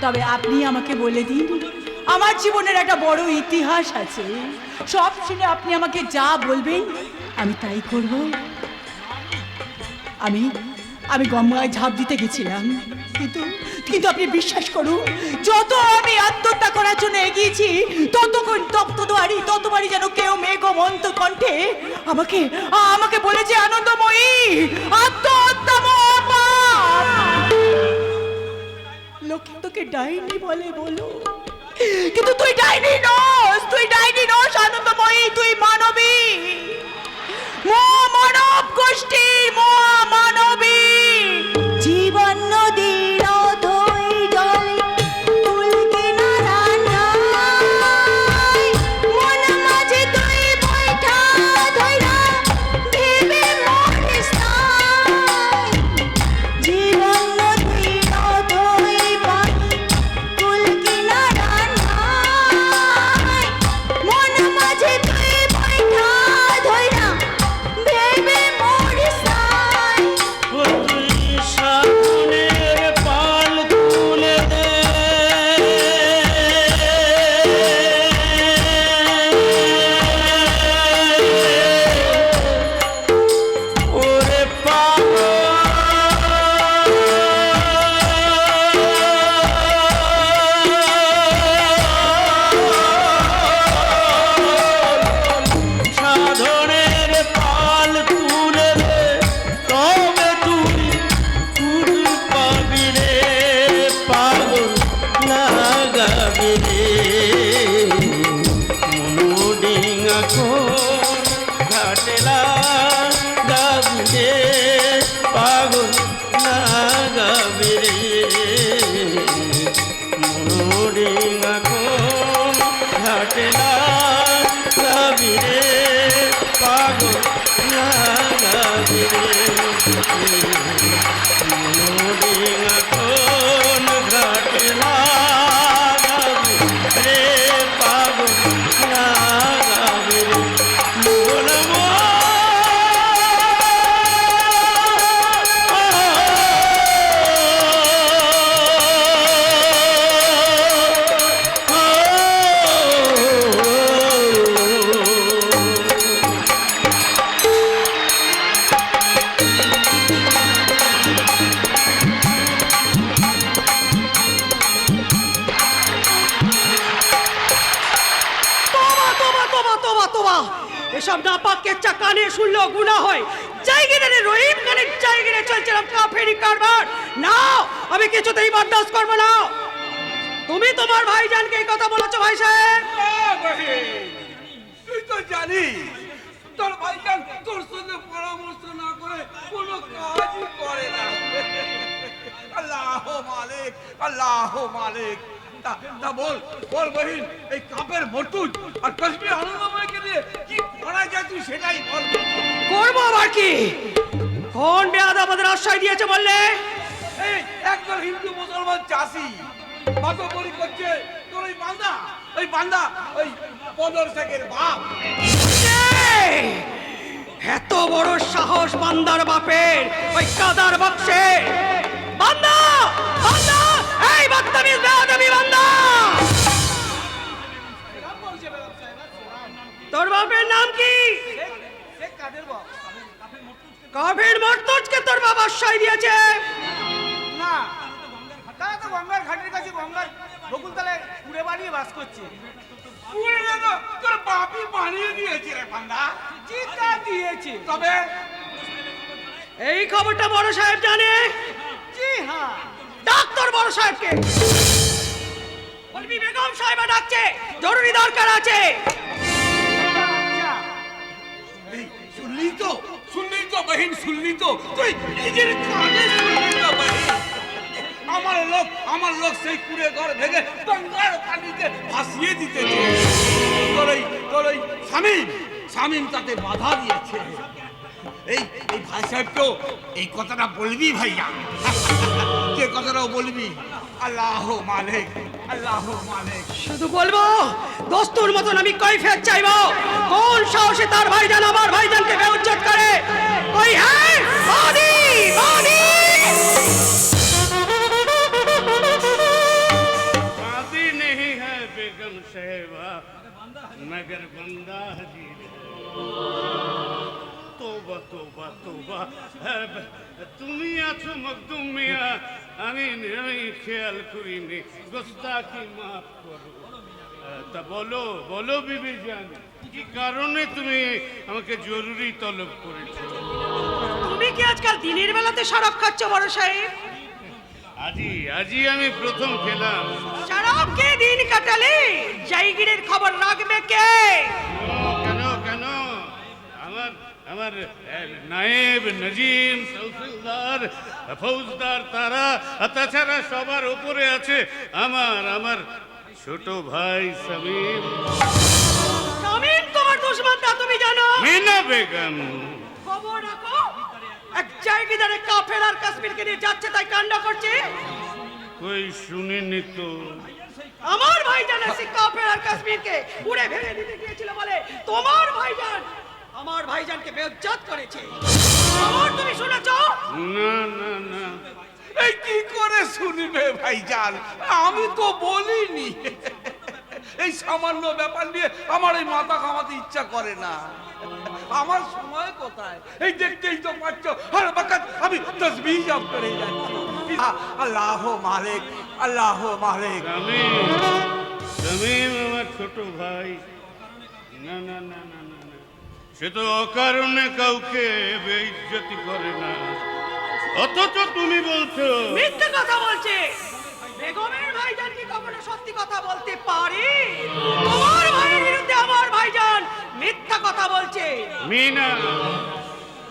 [SPEAKER 3] তবে আপনি আমাকে বলে দিন, আমার জীবনের একটা বড় ইতিহাস আছে, সব শুনে আপনি আমাকে যা বলবেন আমি তাই করব। আমি গঙ্গায় ঝাঁপ দিতে গেছিলাম, কিন্তু আপনি বিশ্বাস করুন, যত আমি আত্মহত্যা করার জন্য এগিয়েছি ততবারই যেন কেউ মেঘমন্ত কণ্ঠে আমাকে বলেছে, আনন্দময়ী, আত্মহত্যা মহাপাপ। লোকে তোকে ডাইনি বলে বলো, কিন্তু তুই ডাইনি নস আনন্দময়ী, তুই মানবী, মানব গোষ্ঠীর মহামানবী। জীবন নদীর অথই
[SPEAKER 6] কোন ঘাটে লাগাবে রে পাগল লাগাবে রে মন
[SPEAKER 7] এসব নাপাক কেচ্চা কানে শুনলেও গুনাহ হয়। জায়গিরে রহিম খানের জায়গিরে চলছিলাম কাফেরি কারবার। না, আমি কিছুতেই বরদাস্ত করবো না। তুমি তোমার ভাইজানকে এই কথা বলেছো ভাই সাহেব?
[SPEAKER 1] তুই তো জানিস তোর ভাইজান তোর সঙ্গে পরামর্শ না করে কোনো কাজই করে না। আল্লাহ মালিক, আল্লাহ মালিক। তা বল বল বহিন, এই কাপের মর্তুজ আর কাশ্মীর আনন্দময়কে নিয়ে কি করা যায় তুই সেটাই বল।
[SPEAKER 7] করবো আবার কি? কোন বেয়াদ আমাদের আশ্রয় দিয়েছে বললে?
[SPEAKER 1] এই একদল হিন্দু মুসলমান চাষি মাতবরি করছে তোর ওই বান্দা ওই পদর শেখের বাপ।
[SPEAKER 7] এই, এত বড় সাহস বান্দার বাপের, ওই কাদার বক্সে! বান্দা বান্দা, এই বদতমিজ বেয়াদবি বান্দা! তোর বাপের নাম কি? কাফের মর্তুজকে তোর বাবা আশ্রয় দিয়েছে?
[SPEAKER 4] না, তারা তো গঙ্গার ঘাটের কাছে গঙ্গার বকুলতলায় কুড়ে বানিয়ে বাস করছে।
[SPEAKER 1] পুরে না তো তোর বাপই বানিয়ে দিয়েছে রে বান্দা।
[SPEAKER 4] চিৎকা দিয়েছে।
[SPEAKER 1] তবে
[SPEAKER 7] এই খবরটা বড় সাহেব জানে?
[SPEAKER 4] জি হ্যাঁ।
[SPEAKER 7] ডাক্তার বড় সাহেবকে বলবি বেগম সাহেবা ডাকছে, জরুরি দরকার আছে।
[SPEAKER 1] এই শুনলি তো বহিন, শুনলি তো তুই নিজের কানে শুনলি তো বহিন। আমার লোক সেই কুড়ে ঘর ভেঙে গঙ্গার পানিতে ভাসিয়ে দিতেছে। তোর ওই শামীম তাতে বাধা দিয়েছে। এই ভাই সাহেবকেও এই কথাটা বলবি ভাইয়া, যে কথাটাও বলবি। আল্লাহ মালিক, আল্লাহ মালিক।
[SPEAKER 7] শুধু বলবো দস্তুর মতন আমি কৈফিয়ত চাইবো। কোন সাহসে তার ভাইজান আমার ভাইজানকে বেউজ্জত করে? কই হ্যাঁ বাদী বাদী!
[SPEAKER 6] शादी नहीं है बेगम साहिबा मगर बंदा हजीर है। तोबा तोबा तोबा, তুমি আছো মখদুম মিয়া, আমি খেয়াল করিনি, গোস্তাকি মাফ করো। তা বলো বলো বিবি জান, কি কারণে তুমি আমাকে জরুরি তলব করেছো?
[SPEAKER 7] তুমি কি আজকাল দিনের বেলাতে শরাব খাচ্ছ বড় সাহেব?
[SPEAKER 6] আজি আমি প্রথম খেলাম।
[SPEAKER 7] শরাব কে দিন কাটালে? জায়গিরের খবর রাখবে কে?
[SPEAKER 6] কেন কেন? আমার নায়েব নজিম তহসিলদার ফৌজদার তারা, তাছাড়া সবার উপরে আছে আমার ছোট ভাই শামীম।
[SPEAKER 7] শামীম তোমার দুশমন তা তুমি জানো?
[SPEAKER 6] মিনা বেগম
[SPEAKER 7] খবর রাখো, এক জায়গিদারে কাফের আর কাশ্মীরকে নিয়ে যাচ্ছে তাই কাণ্ড করছে।
[SPEAKER 6] কই শুনিনি তো।
[SPEAKER 7] আমার ভাইজান এসে কাফের আর কাশ্মীরকে উড়ে ভেঙে দিতে গিয়েছিল বলে তোমার ভাইজান আমার ভাইজানকে বেইজ্জত করেছে। খবর তুমি শুনেছো?
[SPEAKER 6] না না না,
[SPEAKER 1] এই কি করে শুনবে ভাইজান? আমি তো বলিনি। এই সামান্য ব্যাপার নিয়ে আমার এই মাথা ঘামাতে ইচ্ছা করে না। আমার সময় কোথায়? এই দেখতেই তো পাচ্ছ, হর বকত আমি তসবিহ জপ করে যাচ্ছি। আল্লাহ মালিক, আল্লাহ মালিক।
[SPEAKER 6] শামীম আমার ছোট ভাই। না না না না না, সে তো অকারণে কাউকে বেইজ্জতি করে না। অথচ তুমি বলছো
[SPEAKER 7] মিথ্যে কথা বলছে। বেগমের ভাইজান কি কখনো সত্যি কথা বলতে পারে? তোমার ভাইয়ের বিরুদ্ধে আমার ভাইজান মিথ্যা কথা বলছে।
[SPEAKER 6] মিনা,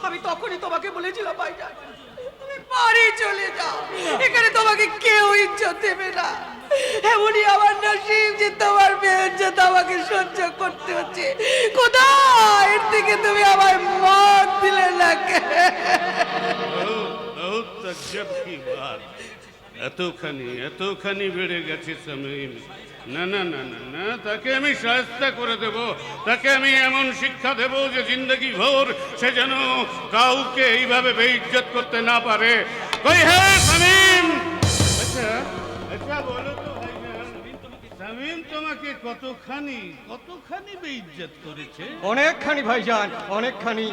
[SPEAKER 7] আমি তখনই তোমাকে বলেছিলাম ভাইজান তুমি বাড়ি চলে যাও, এখানে তোমাকে কেউ ইজ্জত দেবে না। এমনই আমার নসিব যে তোমার বেইজ্জত আমাকে সহ্য করতে হচ্ছে। কোথায় এর থেকে তুমি আমার মত দিলে না?
[SPEAKER 9] गजब की बात এতখানি বেড়ে গেছে সামিম। না না না না না, তাকে আমি শায়েস্তা করে দেব, তাকে আমি এমন শিক্ষা দেব যে জিন্দগি ভোর সে যেন কাউকে এইভাবে বেইজ্জত করতে না পারে। কই হে সামিম, আচ্ছা আচ্ছা বলো তো ভাইজান, সামিম তোমাকে কতখানি বেইজ্জত করেছে?
[SPEAKER 7] অনেকখানি ভাইজান, অনেকখানি,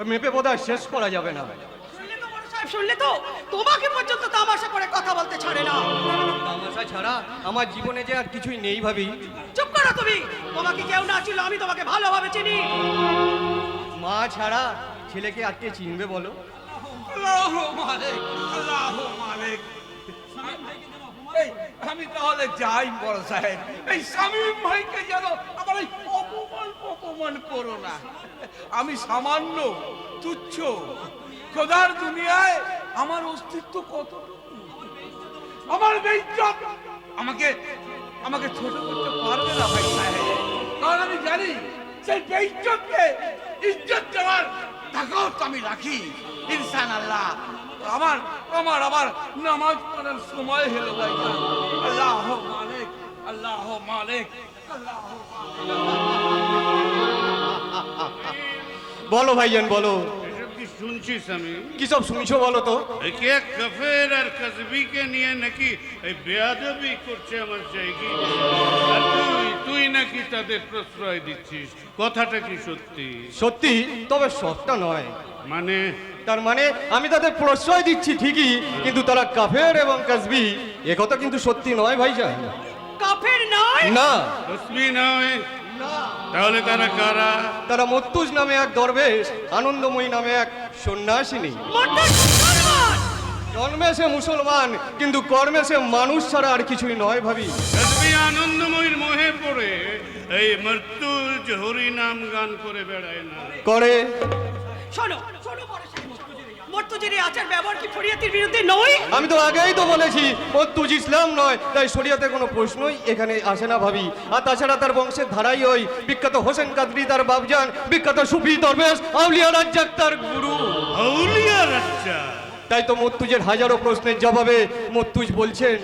[SPEAKER 7] মেপে বোধহয় শেষ করা যাবে না।
[SPEAKER 8] শুনলে তো বড় সাহেব, শুনলে তো, তোমাকে পর্যন্ত তামাশা করে কথা বলতে ছাড়ে না।
[SPEAKER 7] তামাশা ছাড়া আমার জীবনে যে আর কিছুই নেই ভাবি।
[SPEAKER 8] চুপ করো তুমি, তোমাকে কেউ না ছিল, আমি তোমাকে ভালোভাবে চিনি।
[SPEAKER 7] মা ছাড়া ছেলেকে আর কে চিনবে বলো?
[SPEAKER 1] এই, আমি তাহলে যাই বড় সাহেব। এই শামীম ভাইকে যেন আমার এই অপমান করো না। আমি সামান্য তুচ্ছ, খোদার দুনিয়ায় আমার অস্তিত্ব কতটুকু, আমার বেইজ্জত আমাকে ছোট করতে পারবে না ভাই সাহেব। কারণ আমি জানি সেই বেইজ্জতকে ইজ্জত দেওয়ার তাকত আমি রাখি। ইনশাআল্লাহ আমার নামাজ পড়ার সময় হলো ভাই। আল্লাহ মালিক, আল্লাহ মালিক, আল্লাহ
[SPEAKER 7] বলো ভাইজান বলো,
[SPEAKER 9] এসব কি শুনছিস আমি?
[SPEAKER 7] কি সব শুনছো বলো তো?
[SPEAKER 9] কে কাফের আর কসবিকে নিয়ে নাকি এই বেয়াদবি করছে আমার জায়গায়, আর তুই নাকি তাদের প্রশ্রয় দিচ্ছিস। কথাটা কি সত্যি?
[SPEAKER 7] সত্যি, তবে সবটা নয়।
[SPEAKER 9] মানে
[SPEAKER 7] তার মানে আমি তাদের প্রশ্রয় দিচ্ছি ঠিকই, কিন্তু তারা কাফের এবং কাসবি, একথা কিন্তু সত্যি নয় ভাইজান।
[SPEAKER 8] কাফের নয়?
[SPEAKER 7] না,
[SPEAKER 9] কসবি নয়, তাহলে তারা কারা?
[SPEAKER 7] তারা মত্তুজ নামে এক দরবেশ, আনন্দময়ী নামে এক সন্ন্যাসিনী। জন্মে সে মুসলমান, কিন্তু কর্মে সে মানুষ ছাড়া আর কিছুই নয় ভাবি।
[SPEAKER 9] কসবি আনন্দময়ীর মোহে পড়ে এই মর্তুজ হরি নাম গান করে বেড়ায় না?
[SPEAKER 7] করে।
[SPEAKER 8] শোনো শোনো বড় সাহেব, মর্তুজের এই আচার ব্যবহার কি শরীয়তের বিরুদ্ধে নয়?
[SPEAKER 7] আমি তো আগেই তো বলেছি মত্তুজ ইসলাম নয়, তাই শরীয়তে কোনো প্রশ্নই এখানে আসে না ভাবি। আর তাছাড়া তার বংশের ধারাই ওই বিখ্যাত হোসেন কাদরি তার বাপজান, বিখ্যাত সুফি দরবেশ আউলিয়া রাজ্জাক তার গুরু।
[SPEAKER 9] আউলিয়া রাজ্জা।
[SPEAKER 7] তাই তো মত্তুজের হাজারো প্রশ্নের জবাবে মত্তুজ বলছেন,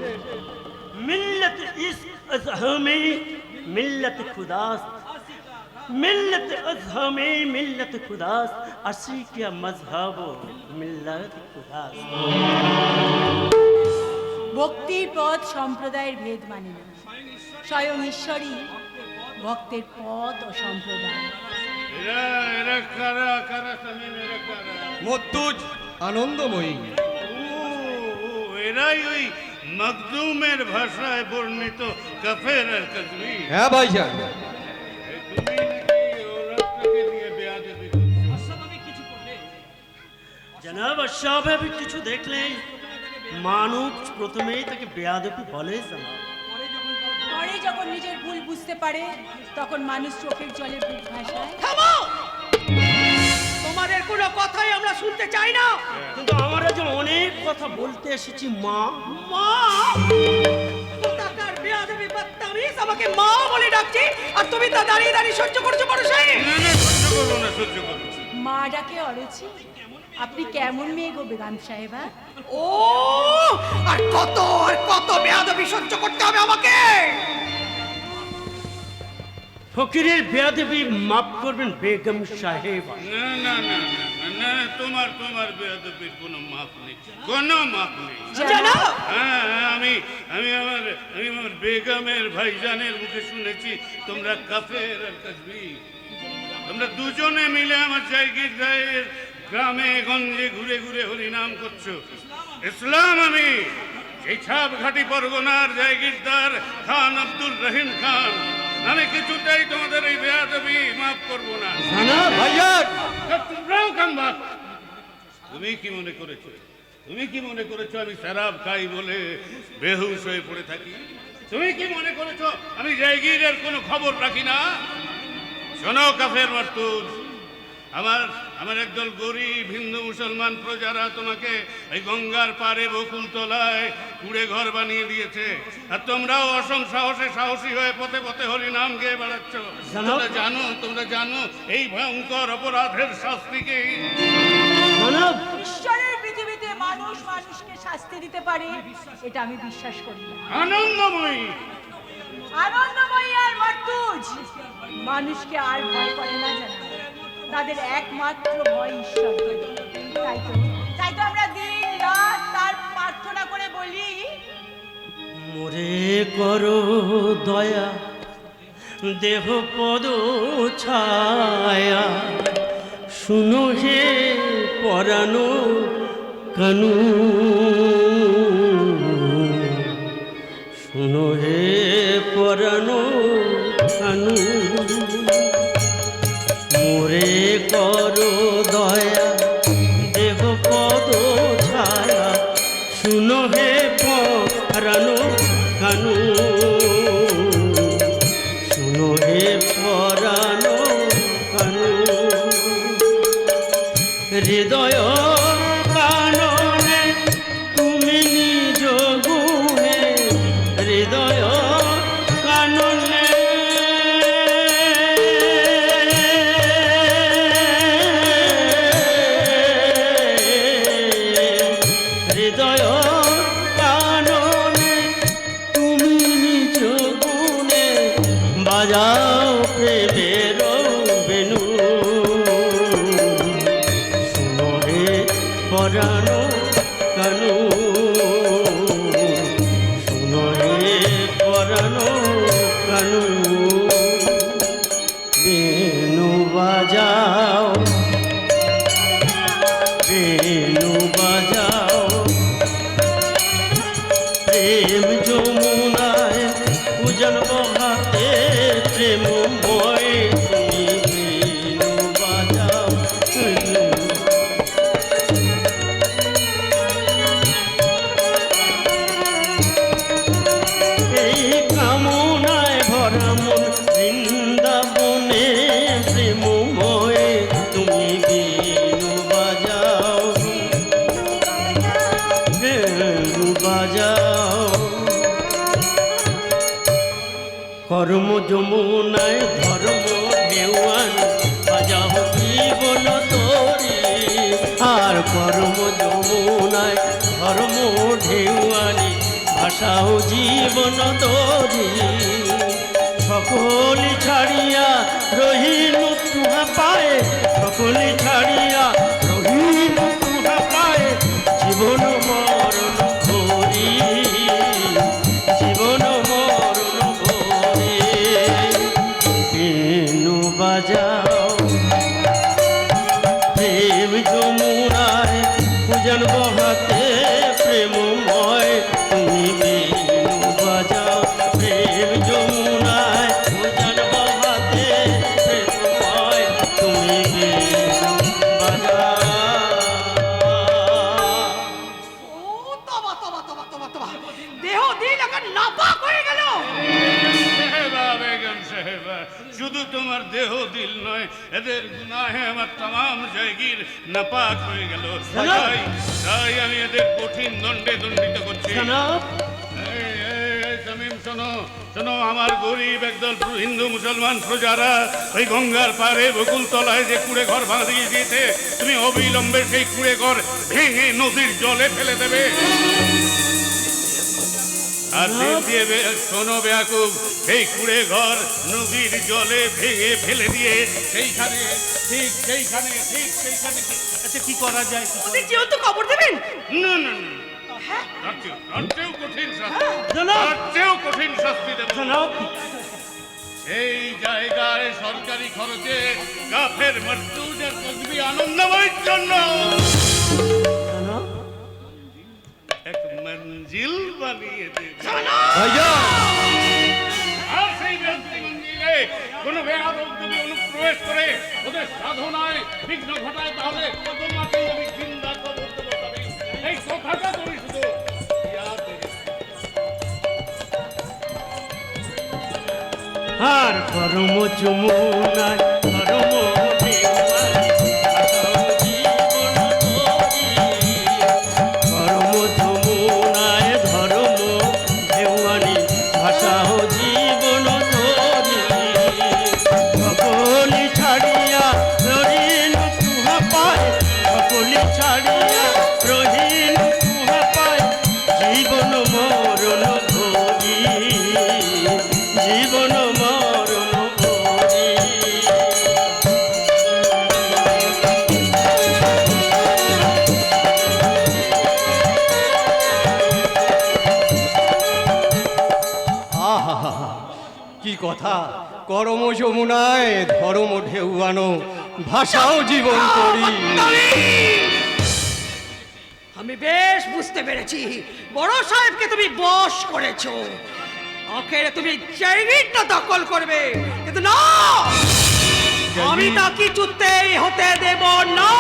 [SPEAKER 10] मिल्लत इश्क अज़हमे मिल्लत खुदास्त, मिल्लत अज़हमे मिल्लत खुदास्त, असी क्या मजहब मिल्लत खुदास्त।
[SPEAKER 5] ভক্তির পথ সম্প্রদায়ের ভেদ মানে না, স্বয়ং ঈশ্বরই ভক্তের পথ ও সম্প্রদায়।
[SPEAKER 9] এরা কারা সামিম, এরা কারা?
[SPEAKER 7] মত্তুজ আনন্দময়ী।
[SPEAKER 9] ও, এরাই ওই মখদুমের ভাষায় বর্ণিত কাফের আর কসবি।
[SPEAKER 7] হ্যাঁ ভাইজান।
[SPEAKER 9] তুমি নাকি ও রাস্তাকে নিয়ে বেয়াদবি করছো?
[SPEAKER 10] जनाब अशाब भी কিছু দেখলে মানুষ প্রথমেই তাকে বেয়াদবি বলে। জানাব
[SPEAKER 5] পরে যখন নিজের ভুল বুঝতে পারে, তখন মানুষ চোখের জলে বুক ভাসায়।
[SPEAKER 8] থামো, তোমাদের কোনো কথাই আমরা শুনতে চাই না।
[SPEAKER 10] কিন্তু আমরা যে অনেক কথা বলতে এসেছি মা।
[SPEAKER 8] মা, কোথাকার বেয়াদবি বদতমিজ আমাকে মা বলে ডাকছে, আর তুমি তা দাঁড়িয়ে দাঁড়িয়ে সহ্য করছো বড় সাহেব?
[SPEAKER 9] না সহ্য করবো না, সহ্য করবো।
[SPEAKER 5] মা ডাকে অরুচি, আপনি কেমন মেয়ে গো বেগম সাহেবা?
[SPEAKER 8] ও, আর কত বেয়াদবি সহ্য করতে হবে আমাকে?
[SPEAKER 10] ফকিরের বেয়াদবি মাফ করবেন বেগম সাহেব।
[SPEAKER 9] না, তোমার বেয়াদবির কোনো মাপ নেই, কোনো মাপ নেই।
[SPEAKER 8] জানাব,
[SPEAKER 9] হ্যাঁ, আমি আমার বেগমের ভাইজানের মুখে শুনেছি তোমরা কাফের আর কসবি। তোমরা দুজনে মিলে আমার জায়গির গ্রামে গঞ্জে ঘুরে ঘুরে হরিনাম করছো। ইসলাম আমি এই ছাপঘাটি পরগনার জায়গিরদার খান আব্দুল রহিম খান, আমি কিছুতেই তোমাদের এই বেয়াদবি মাফ করবো না।
[SPEAKER 7] ভাইজান,
[SPEAKER 9] তোমরাও কামবাক। তুমি কি মনে করেছো আমি শরাব খাই বলে বেহুশ হয়ে পড়ে থাকি? তুমি কি মনে করেছো আমি জায়গিরের কোনো খবর রাখি না? শোনো কাফের মর্তুজ, আমার একদল গরিব হিন্দু মুসলমান প্রজারা তোমাকে এই গঙ্গার পারে বকুল তলায় কুড়ে ঘর বানিয়ে দিয়েছে, আর তোমরাও অসম সাহসী হয়ে পথে পথে হরি নাম গেয়ে বেড়াচ্ছ। তোমরা জানো এই ভয়ঙ্কর অপরাধের শাস্তি কি?
[SPEAKER 3] ঈশ্বরের পৃথিবীতে মানুষ
[SPEAKER 5] মানুষকে শাস্তি দিতে পারে এটা আমি বিশ্বাস করি না।
[SPEAKER 9] আনন্দময়ী
[SPEAKER 5] আনন্দময়ী আর মার্তুজ মানুষকে আর ভয় করে না জানা, তাদের একমাত্র ভয় ঈশ্বর। তাই তো আমরা দিন রাত তার প্রার্থনা করে বলি,
[SPEAKER 10] মোরে করো দয়া দেহ পদ ছায়া, শুনো হে পরানো কানু, শুনো হে পরানো কানু। মোরে করো দয়া দেহ পদ ছায়া, শুনো হে পরানো কানু, শুনো হে পরানো কানু। হৃদয় কাননে তুমি নিজ গুণে, হৃদয় কাননে হৃদয় কাননে তুমি নিজ গুণে বাজাও প্রেমের বেনু। শুনো হে পরানো কানু, শুনো হে পরানো কানু। বেনু বাজাও, বেনু বাজাও, প্রেম যমুনায় উজান বহাতে প্রেমময় তুমি বেনু বাজাও। এই কামনায় ভরা মন বৃন্দাবনে প্রেমময় তুমি বেনু বাজাও, বেনু বাজাও। কর্ম যমুনায় ধর্ম ঢেউয়ান বাজাও জীবন তোরি, আর কর্ম যমুনায় ধর্ম ঢেউয়ানি ভাষাও জীবন তোরি। সকলি ছাড়িয়া রহিনু তুহা পায়ে, সকলি ছাড়িয়া রহিনু তুহা পায়ে, জীবন মরণ ভরি, জীবন মরণ ভরি। বেনু বাজাও, প্রেম যমুনায় পূজন বহাতে প্রেমময় তুমি বেনু বাজাও। প্রেম যমুনায় পূজন বহাতে প্রেমময় তুমি বেনু বাজাও।
[SPEAKER 2] ও তবা তবা তবা তবা তবা, দেহ দিন এখন নাপাক হয়ে গেল।
[SPEAKER 9] সাহেবা, বেগম সাহেবা, শুধু তোমার দেহ দিল নয়, এদের গুনাহে আমার তাম জায়গির নাপাক হয়ে গেল। তাই তাই আমি এদের কঠিন দণ্ডে দণ্ডিত করছি।
[SPEAKER 10] জনাব,
[SPEAKER 9] এই, এই, তামিম, শোনো শোনো, আমার গরিব একদল হিন্দু মুসলমান প্রজারা ওই গঙ্গার পারে বকুলতলায় যে কুড়ে ঘর ভাঙিয়ে দিয়েছে, তুমি অবিলম্বে সেই কুড়ে ঘর ভেঙে নদীর জলে ফেলে দেবে। আর দিন দিয়ে শোনো বেয়াকুব, সেই কুড়ে ঘর নদীর জলে ভেঙে ফেলে দিয়ে সেইখানে ঠিক সেইখানে আচ্ছা কি করা যায়?
[SPEAKER 3] ওদের যেহেতু খবর দেবেন।
[SPEAKER 9] না না না, তার চেয়েও কঠিন শাস্তি, তার চেয়েও কঠিন শাস্তি দেব। সেই জায়গায় সরকারি খরচে কাফের মর্তুজের কসবি আনন্দময়ের জন্য এক মঞ্জিল বানিয়ে দেব। আর সেই মঞ্জিলে কোন বেয়াদব যদি অনুপ্রবেশ করে ওদের সাধনায় বিঘ্ন ঘটায়, তাহলে তোমাকেই আমি জিন্দা কবর দেবো। তবে এই কথাটা তুমি শুধু ইয়াদ রেখো।
[SPEAKER 10] আর কর্ম যমুনায় ধর্ম ঢেউয়ানি ভাষাও জীবন তোরি, কর্ম যমুনায় ধর্ম ঢেউয়ানি ভাষাও জীবন তোরি। সকলি ছাড়িয়া রহিনু তুহা পায়ে, সকলি ছাড়িয়া রহিনু তুহা
[SPEAKER 11] কথা, করম যমুনায় ধর্ম ঢেউয়ানো, ভাষাও জীবন করি।
[SPEAKER 7] আমি বেশ বুঝতে পেরেছি বড় সাহেবকে তুমি বশ করেছো, আখেরে তুমি জায়গাটা দখল করবে, কিন্তু না, আমি তা কিছুতেই হতে দেব না।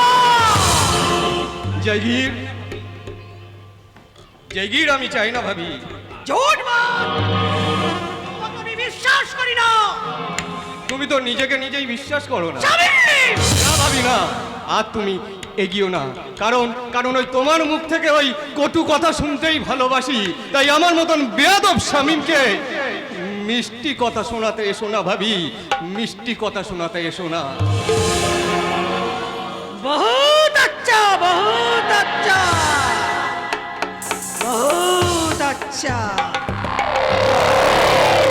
[SPEAKER 11] জাগির, জাগির আমি চাই না ভাবি।
[SPEAKER 7] ঝুট বল, তোমাকে আমি বিশ্বাস করি না।
[SPEAKER 11] তুমি তো নিজেকে নিজেই বিশ্বাস করো না।
[SPEAKER 7] শামীম!
[SPEAKER 11] না ভাবি না, আর তুমি এগিয়েও না, কারণ কারণ ওই তোমার মুখ থেকে ওই কটু কথা শুনতেই ভালোবাসি। তাই আমার মতন বেয়াদব শামীমকে মিষ্টি কথা শোনাতে এসো না ভাবি, মিষ্টি কথা শোনাতে এসো না।
[SPEAKER 7] বহুত আচ্ছা, বহুত আচ্ছা, বহুত আচ্ছা।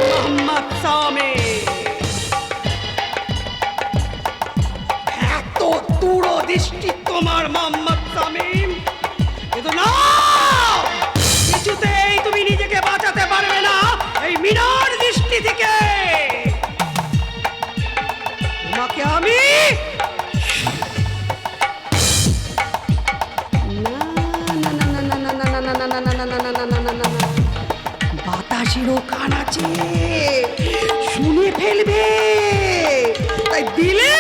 [SPEAKER 7] মোহাম্মদ শামীম, এত দূরদৃষ্টি তোমার মোহাম্মদ শামীম, কিন্তু না, কিছুতেই তুমি নিজেকে বাঁচাতে পারবে না এই মিনার দৃষ্টি থেকে। তোমাকে আমি বাতাসেরও কান আছে, শুনে ফেলবে, তাই দিলে